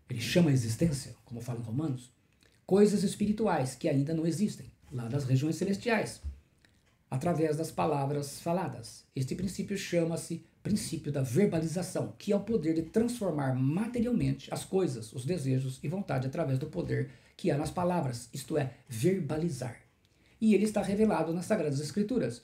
ele chama a existência, como fala em Romanos, coisas espirituais que ainda não existem, lá das regiões celestiais, através das palavras faladas. Este princípio chama-se princípio da verbalização, que é o poder de transformar materialmente as coisas, os desejos e vontade através do poder que há nas palavras, isto é, verbalizar. E ele está revelado nas Sagradas Escrituras.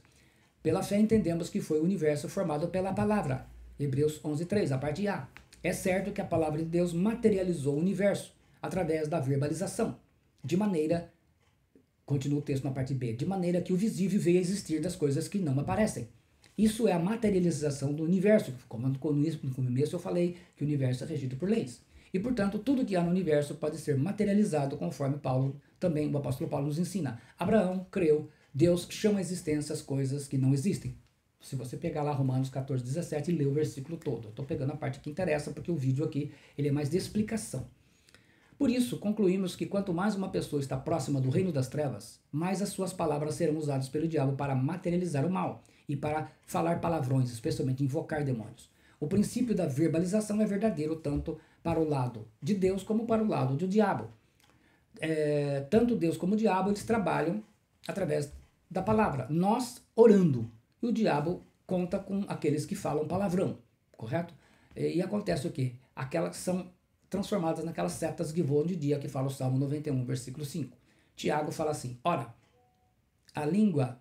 Pela fé entendemos que foi o universo formado pela palavra. Hebreus 11:3, a parte A. É certo que a palavra de Deus materializou o universo através da verbalização, de maneira, continua o texto na parte B, de maneira que o visível veio a existir das coisas que não aparecem. Isso é a materialização do universo, como no começo eu falei que o universo é regido por leis. E, portanto, tudo que há no universo pode ser materializado conforme também o apóstolo Paulo nos ensina. Abraão creu, Deus chama a existência as coisas que não existem. Se você pegar lá Romanos 14:17 e ler o versículo todo. Eu estou pegando a parte que interessa, porque o vídeo aqui ele é mais de explicação. Por isso, concluímos que quanto mais uma pessoa está próxima do reino das trevas, mais as suas palavras serão usadas pelo diabo para materializar o mal e para falar palavrões, especialmente invocar demônios. O princípio da verbalização é verdadeiro tanto para o lado de Deus como para o lado do diabo. Tanto Deus como o diabo, eles trabalham através da palavra. Nós orando. E o diabo conta com aqueles que falam palavrão, correto? E acontece o quê? Aquelas são transformadas naquelas setas que voam de dia, que fala o Salmo 91, versículo 5. Tiago fala assim, ora, a língua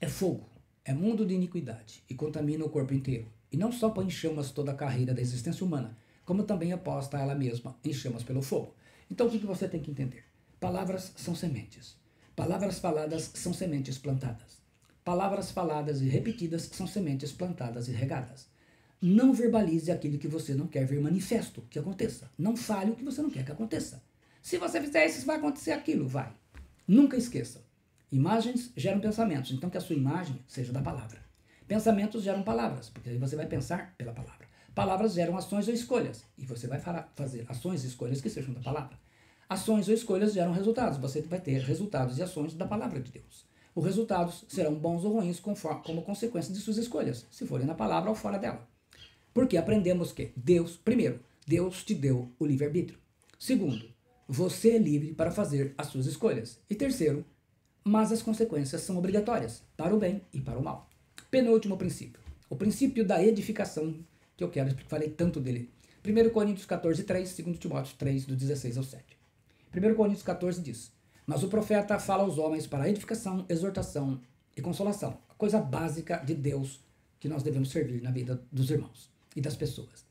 é fogo, é mundo de iniquidade e contamina o corpo inteiro. E não só põe em chamas toda a carreira da existência humana, como também é posta ela mesma em chamas pelo fogo. Então o que você tem que entender? Palavras são sementes. Palavras faladas são sementes plantadas. Palavras faladas e repetidas são sementes plantadas e regadas. Não verbalize aquilo que você não quer ver manifesto que aconteça. Não fale o que você não quer que aconteça. Se você fizer isso, vai acontecer aquilo, vai. Nunca esqueça. Imagens geram pensamentos, então que a sua imagem seja da palavra. Pensamentos geram palavras, porque aí você vai pensar pela palavra. Palavras geram ações ou escolhas, e você vai fazer ações e escolhas que sejam da palavra. Ações ou escolhas geram resultados, você vai ter resultados e ações da palavra de Deus. Os resultados serão bons ou ruins como consequência de suas escolhas, se forem na palavra ou fora dela. Porque aprendemos que Deus, primeiro, Deus te deu o livre-arbítrio. Segundo, você é livre para fazer as suas escolhas. E terceiro, mas as consequências são obrigatórias, para o bem e para o mal. Penúltimo princípio, o princípio da edificação, que eu quero explicar, falei tanto dele. 1 Coríntios 14:3, 2 Timóteo 3, do 16 ao 7. 1 Coríntios 14 diz, mas o profeta fala aos homens para edificação, exortação e consolação, a coisa básica de Deus que nós devemos servir na vida dos irmãos e das pessoas.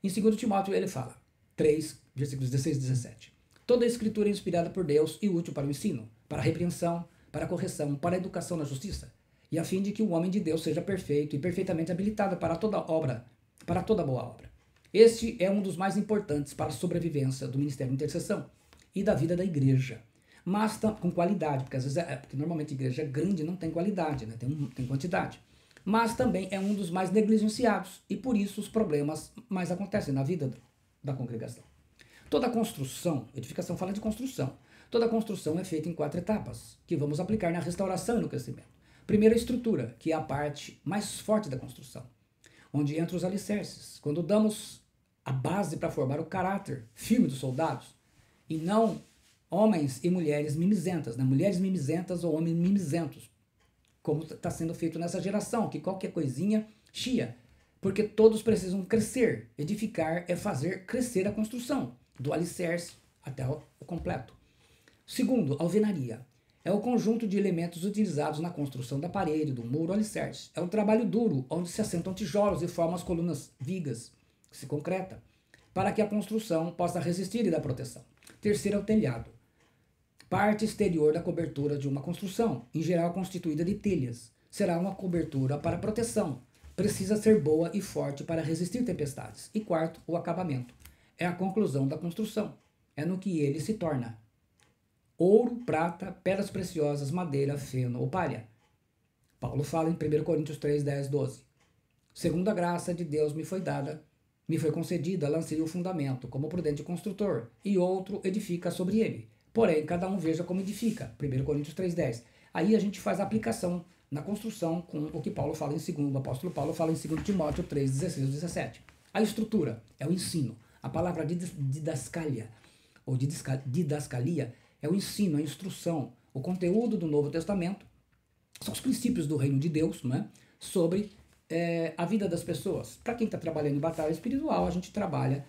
Em 2 Timóteo ele fala, 3, versículos 16 e 17. Toda a escritura é inspirada por Deus e útil para o ensino, para a repreensão, para a correção, para a educação na justiça, e a fim de que o homem de Deus seja perfeito e perfeitamente habilitado para toda boa obra. Este é um dos mais importantes para a sobrevivência do ministério de intercessão e da vida da igreja, mas com qualidade, porque às vezes porque normalmente a igreja grande não tem qualidade, né? tem quantidade. Mas também é um dos mais negligenciados e por isso os problemas mais acontecem na vida da congregação. Toda construção, edificação fala de construção, toda construção é feita em 4 etapas, que vamos aplicar na restauração e no crescimento. Primeiro a estrutura, que é a parte mais forte da construção, onde entram os alicerces. Quando damos a base para formar o caráter firme dos soldados, e não homens e mulheres mimizentas, né? Mulheres mimizentas ou homens mimizentos, como está sendo feito nessa geração, que qualquer coisinha chia, porque todos precisam crescer. Edificar é fazer crescer a construção, do alicerce até o completo. Segundo, alvenaria. É o conjunto de elementos utilizados na construção da parede, do muro ou alicerce. É um trabalho duro, onde se assentam tijolos e formam as colunas vigas, que se concreta, para que a construção possa resistir e dar proteção. Terceiro é o telhado. Parte exterior da cobertura de uma construção, em geral constituída de telhas. Será uma cobertura para proteção. Precisa ser boa e forte para resistir tempestades. E quarto, o acabamento. É a conclusão da construção. É no que ele se torna. Ouro, prata, pedras preciosas, madeira, feno ou palha. Paulo fala em 1 Coríntios 3, 10, 12. Segundo a graça de Deus me foi concedida, lancei o fundamento, como prudente construtor, e outro edifica sobre ele. Porém, cada um veja como edifica. 1 Coríntios 3, 10. Aí a gente faz a aplicação na construção com o que Paulo fala o apóstolo Paulo fala em 2 Timóteo 3, 16 e 17. A estrutura é o ensino. A palavra didascalia, ou didascalia, é o ensino, a instrução. O conteúdo do Novo Testamento são os princípios do reino de Deus, né, sobre a vida das pessoas. Para quem está trabalhando em batalha espiritual, a gente trabalha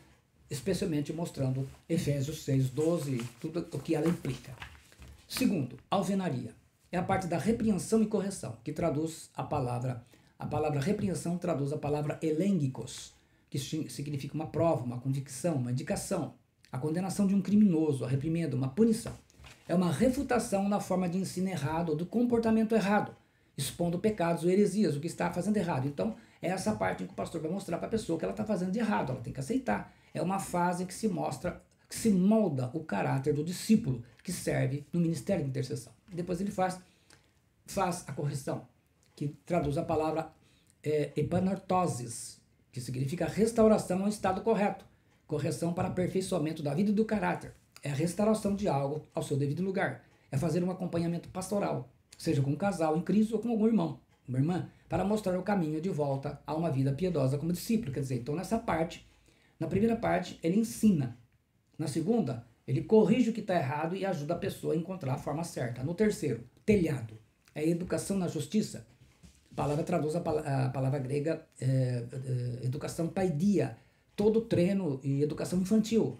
especialmente mostrando Efésios 6, 12, tudo o que ela implica. Segundo, alvenaria. É a parte da repreensão e correção, que traduz a palavra repreensão traduz a palavra elengikos, que significa uma prova, uma convicção, uma indicação, a condenação de um criminoso, a reprimenda, uma punição. É uma refutação na forma de ensino errado ou do comportamento errado, expondo pecados ou heresias, o que está fazendo errado. Então, é essa parte em que o pastor vai mostrar para a pessoa que ela está fazendo de errado, ela tem que aceitar. É uma fase que se mostra, que se molda o caráter do discípulo, que serve no ministério de intercessão. Depois ele faz a correção, que traduz a palavra epanortosis, que significa restauração ao estado correto, correção para aperfeiçoamento da vida e do caráter. É a restauração de algo ao seu devido lugar. É fazer um acompanhamento pastoral, seja com um casal em Cristo ou com algum irmão, uma irmã, para mostrar o caminho de volta a uma vida piedosa como discípulo. Quer dizer, então nessa parte, na primeira parte, ele ensina. Na segunda, ele corrige o que está errado e ajuda a pessoa a encontrar a forma certa. No terceiro, telhado. É educação na justiça. A palavra traduz a palavra grega educação paidia, todo treino e educação infantil.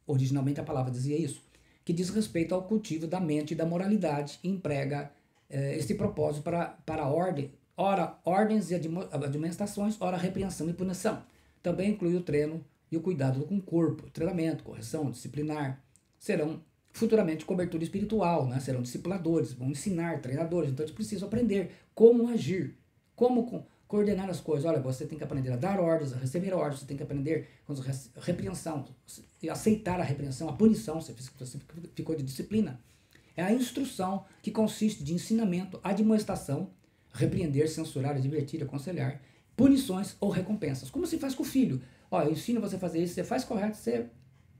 Originalmente a palavra dizia isso, que diz respeito ao cultivo da mente e da moralidade e emprega esse propósito para ordem, ora ordens e admoestações, ora repreensão e punição. Também inclui o treino e o cuidado com o corpo, treinamento, correção, disciplinar. Serão futuramente cobertura espiritual, né? Serão discipuladores, vão ensinar, treinadores. Então eles precisam aprender como agir, como coordenar as coisas. Olha, você tem que aprender a dar ordens, a receber ordens, você tem que aprender a repreensão, aceitar a repreensão, a punição, você ficou de disciplina. É a instrução que consiste de ensinamento, admoestação, repreender, censurar, advertir, aconselhar, punições ou recompensas. Como se faz com o filho. Ó, eu ensino você a fazer isso, você faz correto, você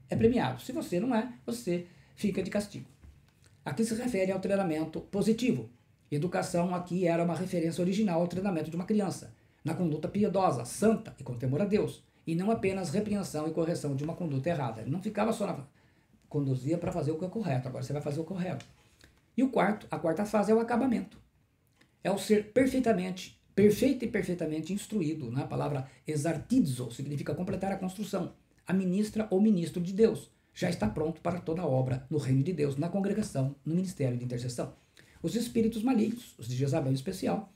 é premiado. Se você não é, você fica de castigo. Aqui se refere ao treinamento positivo. Educação aqui era uma referência original ao treinamento de uma criança, na conduta piedosa, santa e com temor a Deus, e não apenas repreensão e correção de uma conduta errada. Ele não ficava só conduzia para fazer o que é correto, agora você vai fazer o correto. E a quarta fase é o acabamento. É o ser perfeito e perfeitamente instruído. A palavra exartizo significa completar a construção. A ministra ou ministro de Deus já está pronto para toda a obra no reino de Deus, na congregação, no ministério de intercessão. Os espíritos malignos, os de Jezabel em especial,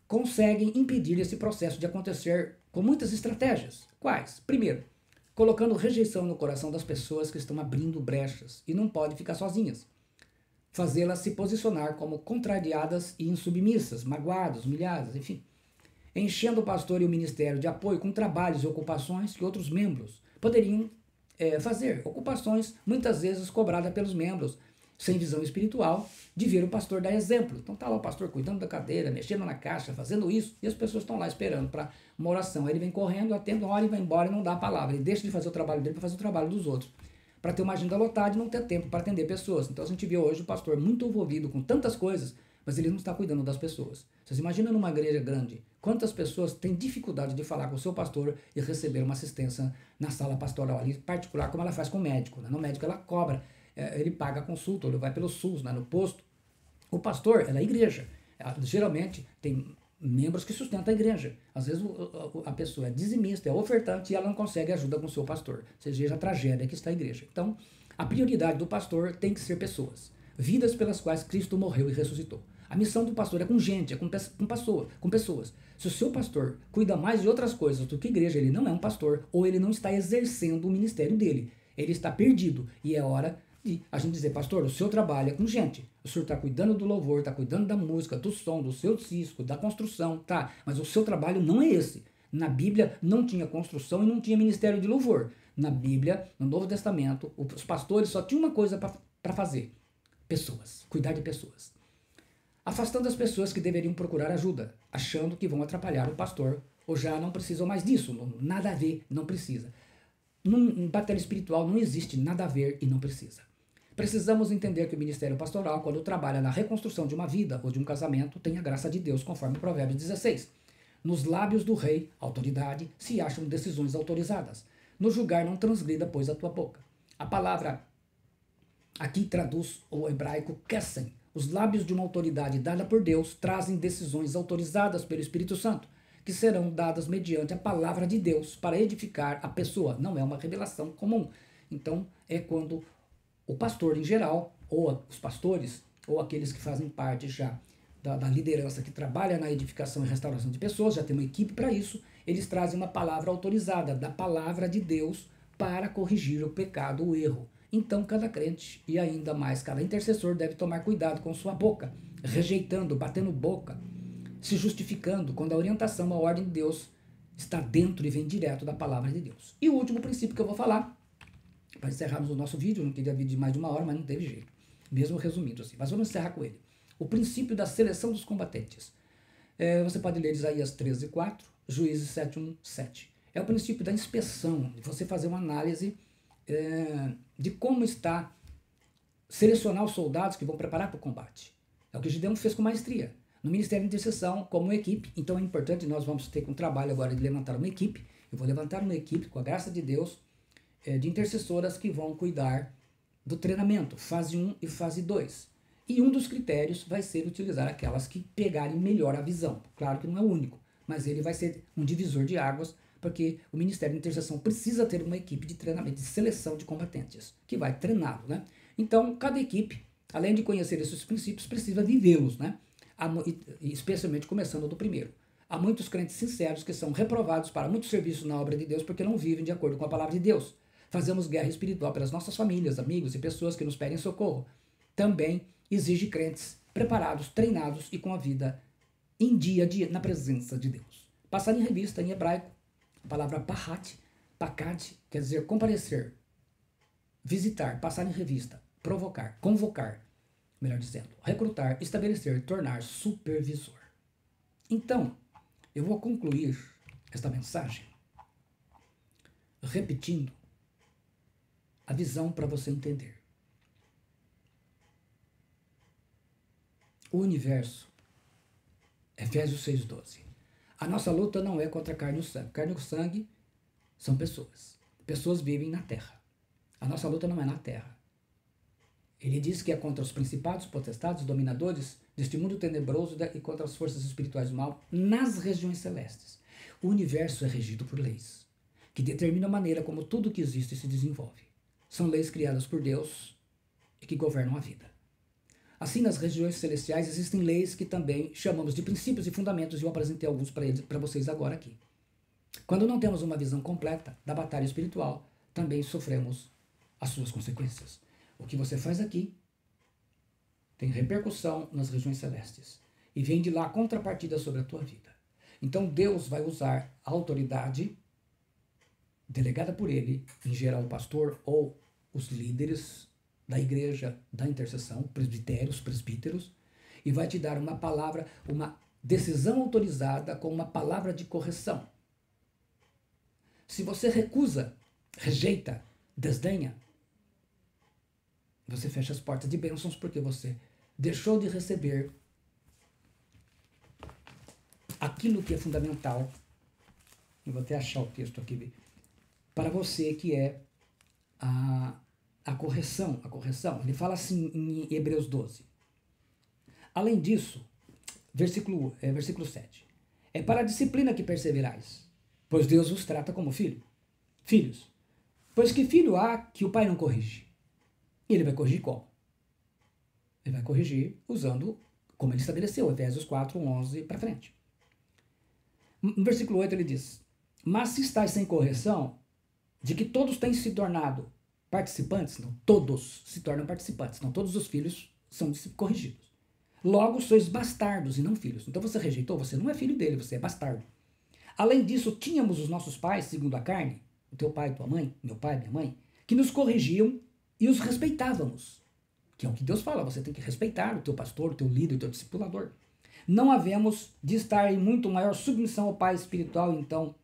conseguem impedir esse processo de acontecer com muitas estratégias. Quais? Primeiro, colocando rejeição no coração das pessoas que estão abrindo brechas e não podem ficar sozinhas. Fazê-las se posicionar como contrariadas e insubmissas, magoadas, humilhadas, enfim. Enchendo o pastor e o ministério de apoio com trabalhos e ocupações que outros membros poderiam fazer. Ocupações muitas vezes cobradas pelos membros, sem visão espiritual, de ver o pastor dar exemplo. Então tá lá o pastor cuidando da cadeira, mexendo na caixa, fazendo isso, e as pessoas estão lá esperando para uma oração. Aí ele vem correndo, atende, ora e vai embora e não dá a palavra. Ele deixa de fazer o trabalho dele para fazer o trabalho dos outros, para ter uma agenda lotada e não ter tempo para atender pessoas. Então a gente vê hoje o pastor muito envolvido com tantas coisas, mas ele não está cuidando das pessoas. Vocês imaginam numa igreja grande, quantas pessoas têm dificuldade de falar com o seu pastor e receber uma assistência na sala pastoral ali, particular, como ela faz com o médico. Né? No médico ela cobra, ele paga a consulta, ele vai pelo SUS, né, no posto. O pastor é da igreja. Geralmente tem membros que sustentam a igreja. Às vezes a pessoa é dizimista, é ofertante e ela não consegue ajuda com o seu pastor. Você veja a tragédia que está a igreja. Então, a prioridade do pastor tem que ser pessoas. Vidas pelas quais Cristo morreu e ressuscitou. A missão do pastor é com gente, é com pessoas. Se o seu pastor cuida mais de outras coisas do que igreja, ele não é um pastor, ou ele não está exercendo o ministério dele. Ele está perdido. E é hora de a gente dizer, pastor, o seu trabalho é com gente. O senhor está cuidando do louvor, está cuidando da música, do som, do seu disco, da construção, tá? Mas o seu trabalho não é esse. Na Bíblia não tinha construção e não tinha ministério de louvor. Na Bíblia, no Novo Testamento, os pastores só tinham uma coisa para fazer. Pessoas, cuidar de pessoas. Afastando as pessoas que deveriam procurar ajuda, achando que vão atrapalhar o pastor, ou já não precisam mais disso, nada a ver, não precisa. Em batalha espiritual não existe nada a ver e não precisa. Precisamos entender que o ministério pastoral, quando trabalha na reconstrução de uma vida ou de um casamento, tem a graça de Deus, conforme Provérbios 16. Nos lábios do rei, autoridade, se acham decisões autorizadas. No julgar não transgrida, pois, a tua boca. A palavra aqui traduz o hebraico kesem. Os lábios de uma autoridade dada por Deus trazem decisões autorizadas pelo Espírito Santo, que serão dadas mediante a palavra de Deus para edificar a pessoa. Não é uma revelação comum. Então, é quando o pastor em geral, ou os pastores, ou aqueles que fazem parte já da liderança que trabalha na edificação e restauração de pessoas, já tem uma equipe para isso, eles trazem uma palavra autorizada da palavra de Deus para corrigir o pecado, o erro. Então, cada crente e ainda mais cada intercessor deve tomar cuidado com sua boca, rejeitando, batendo boca, se justificando quando a orientação, a ordem de Deus está dentro e vem direto da palavra de Deus. E o último princípio que eu vou falar, para encerrarmos o nosso vídeo, não queria vídeo de mais de 1 hora, mas não teve jeito, mesmo resumindo assim, mas vamos encerrar com ele. O princípio da seleção dos combatentes. Você pode ler Isaías 13:4, Juízes 7:1-7. É o princípio da inspeção, de você fazer uma análise de como está selecionar os soldados que vão preparar para o combate. É o que Gideão fez com maestria. No Ministério de Intercessão, como equipe, então é importante, nós vamos ter um trabalho agora de levantar uma equipe. Eu vou levantar uma equipe, com a graça de Deus, de intercessoras que vão cuidar do treinamento, fase 1 e fase 2. E um dos critérios vai ser utilizar aquelas que pegarem melhor a visão. Claro que não é o único, mas ele vai ser um divisor de águas, porque o Ministério de Intercessão precisa ter uma equipe de treinamento, de seleção de combatentes, que vai treiná-lo, né? Então, cada equipe, além de conhecer esses princípios, precisa vivê-los, né? Especialmente começando do primeiro. Há muitos crentes sinceros que são reprovados para muito serviço na obra de Deus porque não vivem de acordo com a palavra de Deus. Fazemos guerra espiritual pelas nossas famílias, amigos e pessoas que nos pedem socorro. Também exige crentes preparados, treinados e com a vida em dia a dia na presença de Deus. Passar em revista em hebraico, a palavra pakad, quer dizer comparecer, visitar, passar em revista, provocar, convocar, melhor dizendo, recrutar, estabelecer, tornar supervisor. Então, eu vou concluir esta mensagem repetindo a visão para você entender. O universo, Efésios 6:12. A nossa luta não é contra carne e sangue. Carne e sangue são pessoas. Pessoas vivem na terra. A nossa luta não é na terra. Ele diz que é contra os principados, potestades, dominadores deste mundo tenebroso e contra as forças espirituais do mal nas regiões celestes. O universo é regido por leis, que determinam a maneira como tudo que existe se desenvolve. São leis criadas por Deus e que governam a vida. Assim, nas regiões celestiais existem leis que também chamamos de princípios e fundamentos, e eu apresentei alguns para vocês agora aqui. Quando não temos uma visão completa da batalha espiritual, também sofremos as suas consequências. O que você faz aqui tem repercussão nas regiões celestes e vem de lá a contrapartida sobre a tua vida. Então Deus vai usar a autoridade delegada por ele, em geral o pastor ou os líderes da igreja, da intercessão, presbíteros, e vai te dar uma palavra, uma decisão autorizada com uma palavra de correção. Se você recusa, rejeita, desdenha, você fecha as portas de bênçãos porque você deixou de receber aquilo que é fundamental. Eu vou até achar o texto aqui para você, que é a correção. Ele fala assim em Hebreus 12. Além disso, versículo 7. É para a disciplina que perseverais, pois Deus vos trata como filhos. Pois que filho há que o pai não corrige? E ele vai corrigir como? Ele vai corrigir usando como ele estabeleceu, Efésios 4:11 para frente. No versículo 8 ele diz: mas se estáis sem correção, de que todos têm se tornado participantes, não todos se tornam participantes, não todos os filhos são corrigidos. Logo sois bastardos e não filhos. Então você rejeitou, você não é filho dele, você é bastardo. Além disso, tínhamos os nossos pais, segundo a carne, o teu pai, tua mãe, meu pai, minha mãe, que nos corrigiam e os respeitávamos. Que é o que Deus fala, você tem que respeitar o teu pastor, o teu líder, o teu discipulador. Não havemos de estar em muito maior submissão ao Pai espiritual, então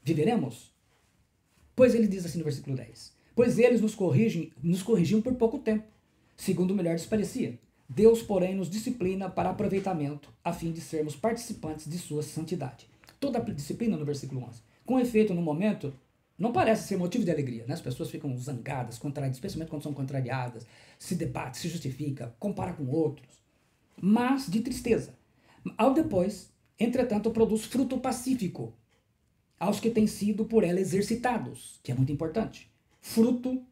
viveremos? Pois ele diz assim no versículo 10. Pois eles nos corrigiam por pouco tempo, segundo o melhor lhes parecia. Deus, porém, nos disciplina para aproveitamento, a fim de sermos participantes de sua santidade. Toda a disciplina no versículo 11. Com efeito, no momento, não parece ser motivo de alegria, né? As pessoas ficam zangadas, contrariadas, especialmente quando são contrariadas, se debate, se justifica, compara com outros, mas de tristeza. Ao depois, entretanto, produz fruto pacífico aos que têm sido por ela exercitados, que é muito importante. Fruto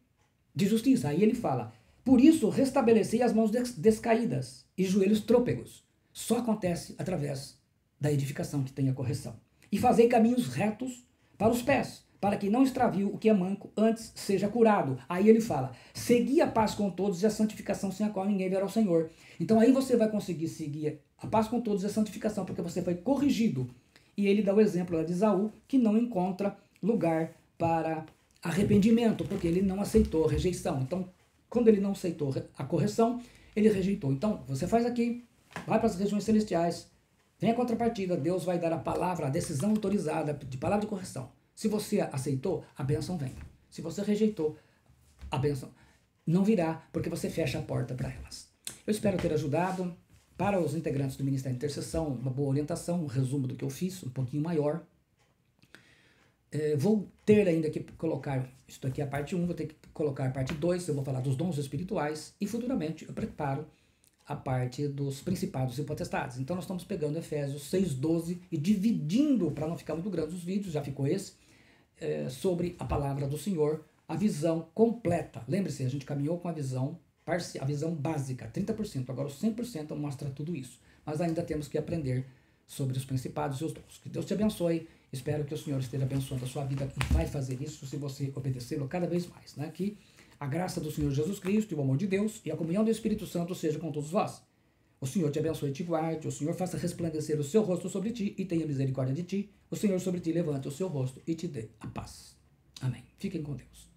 de justiça. Aí ele fala, por isso restabelecei as mãos descaídas e joelhos trôpegos. Só acontece através da edificação que tem a correção. E fazei caminhos retos para os pés, para que não extravie o que é manco, antes seja curado. Aí ele fala, segui a paz com todos e a santificação sem a qual ninguém verá o Senhor. Então aí você vai conseguir seguir a paz com todos e a santificação, porque você foi corrigido. E ele dá o exemplo lá de Esaú, que não encontra lugar para arrependimento, porque ele não aceitou a rejeição. Então, quando ele não aceitou a correção, ele rejeitou. Então, você faz aqui, vai para as regiões celestiais, vem a contrapartida, Deus vai dar a palavra, a decisão autorizada de palavra de correção. Se você aceitou, a bênção vem. Se você rejeitou, a bênção não virá, porque você fecha a porta para elas. Eu espero ter ajudado. Para os integrantes do Ministério de Intercessão, uma boa orientação, um resumo do que eu fiz, um pouquinho maior. Vou ter ainda que colocar, isso aqui é a parte 1, vou ter que colocar a parte 2, eu vou falar dos dons espirituais, e futuramente eu preparo a parte dos principados e potestades. Então nós estamos pegando Efésios 6:12 e dividindo, para não ficar muito grande os vídeos, já ficou esse, sobre a palavra do Senhor, a visão completa. Lembre-se, a gente caminhou com a visão básica, 30%, agora o 100% mostra tudo isso. Mas ainda temos que aprender sobre os principados e os dons. Que Deus te abençoe, espero que o Senhor esteja abençoando a sua vida e vai fazer isso se você obedecê-lo cada vez mais. Né? Que a graça do Senhor Jesus Cristo e o amor de Deus e a comunhão do Espírito Santo seja com todos vós. O Senhor te abençoe e te guarde, o Senhor faça resplandecer o seu rosto sobre ti e tenha misericórdia de ti, o Senhor sobre ti levante o seu rosto e te dê a paz. Amém. Fiquem com Deus.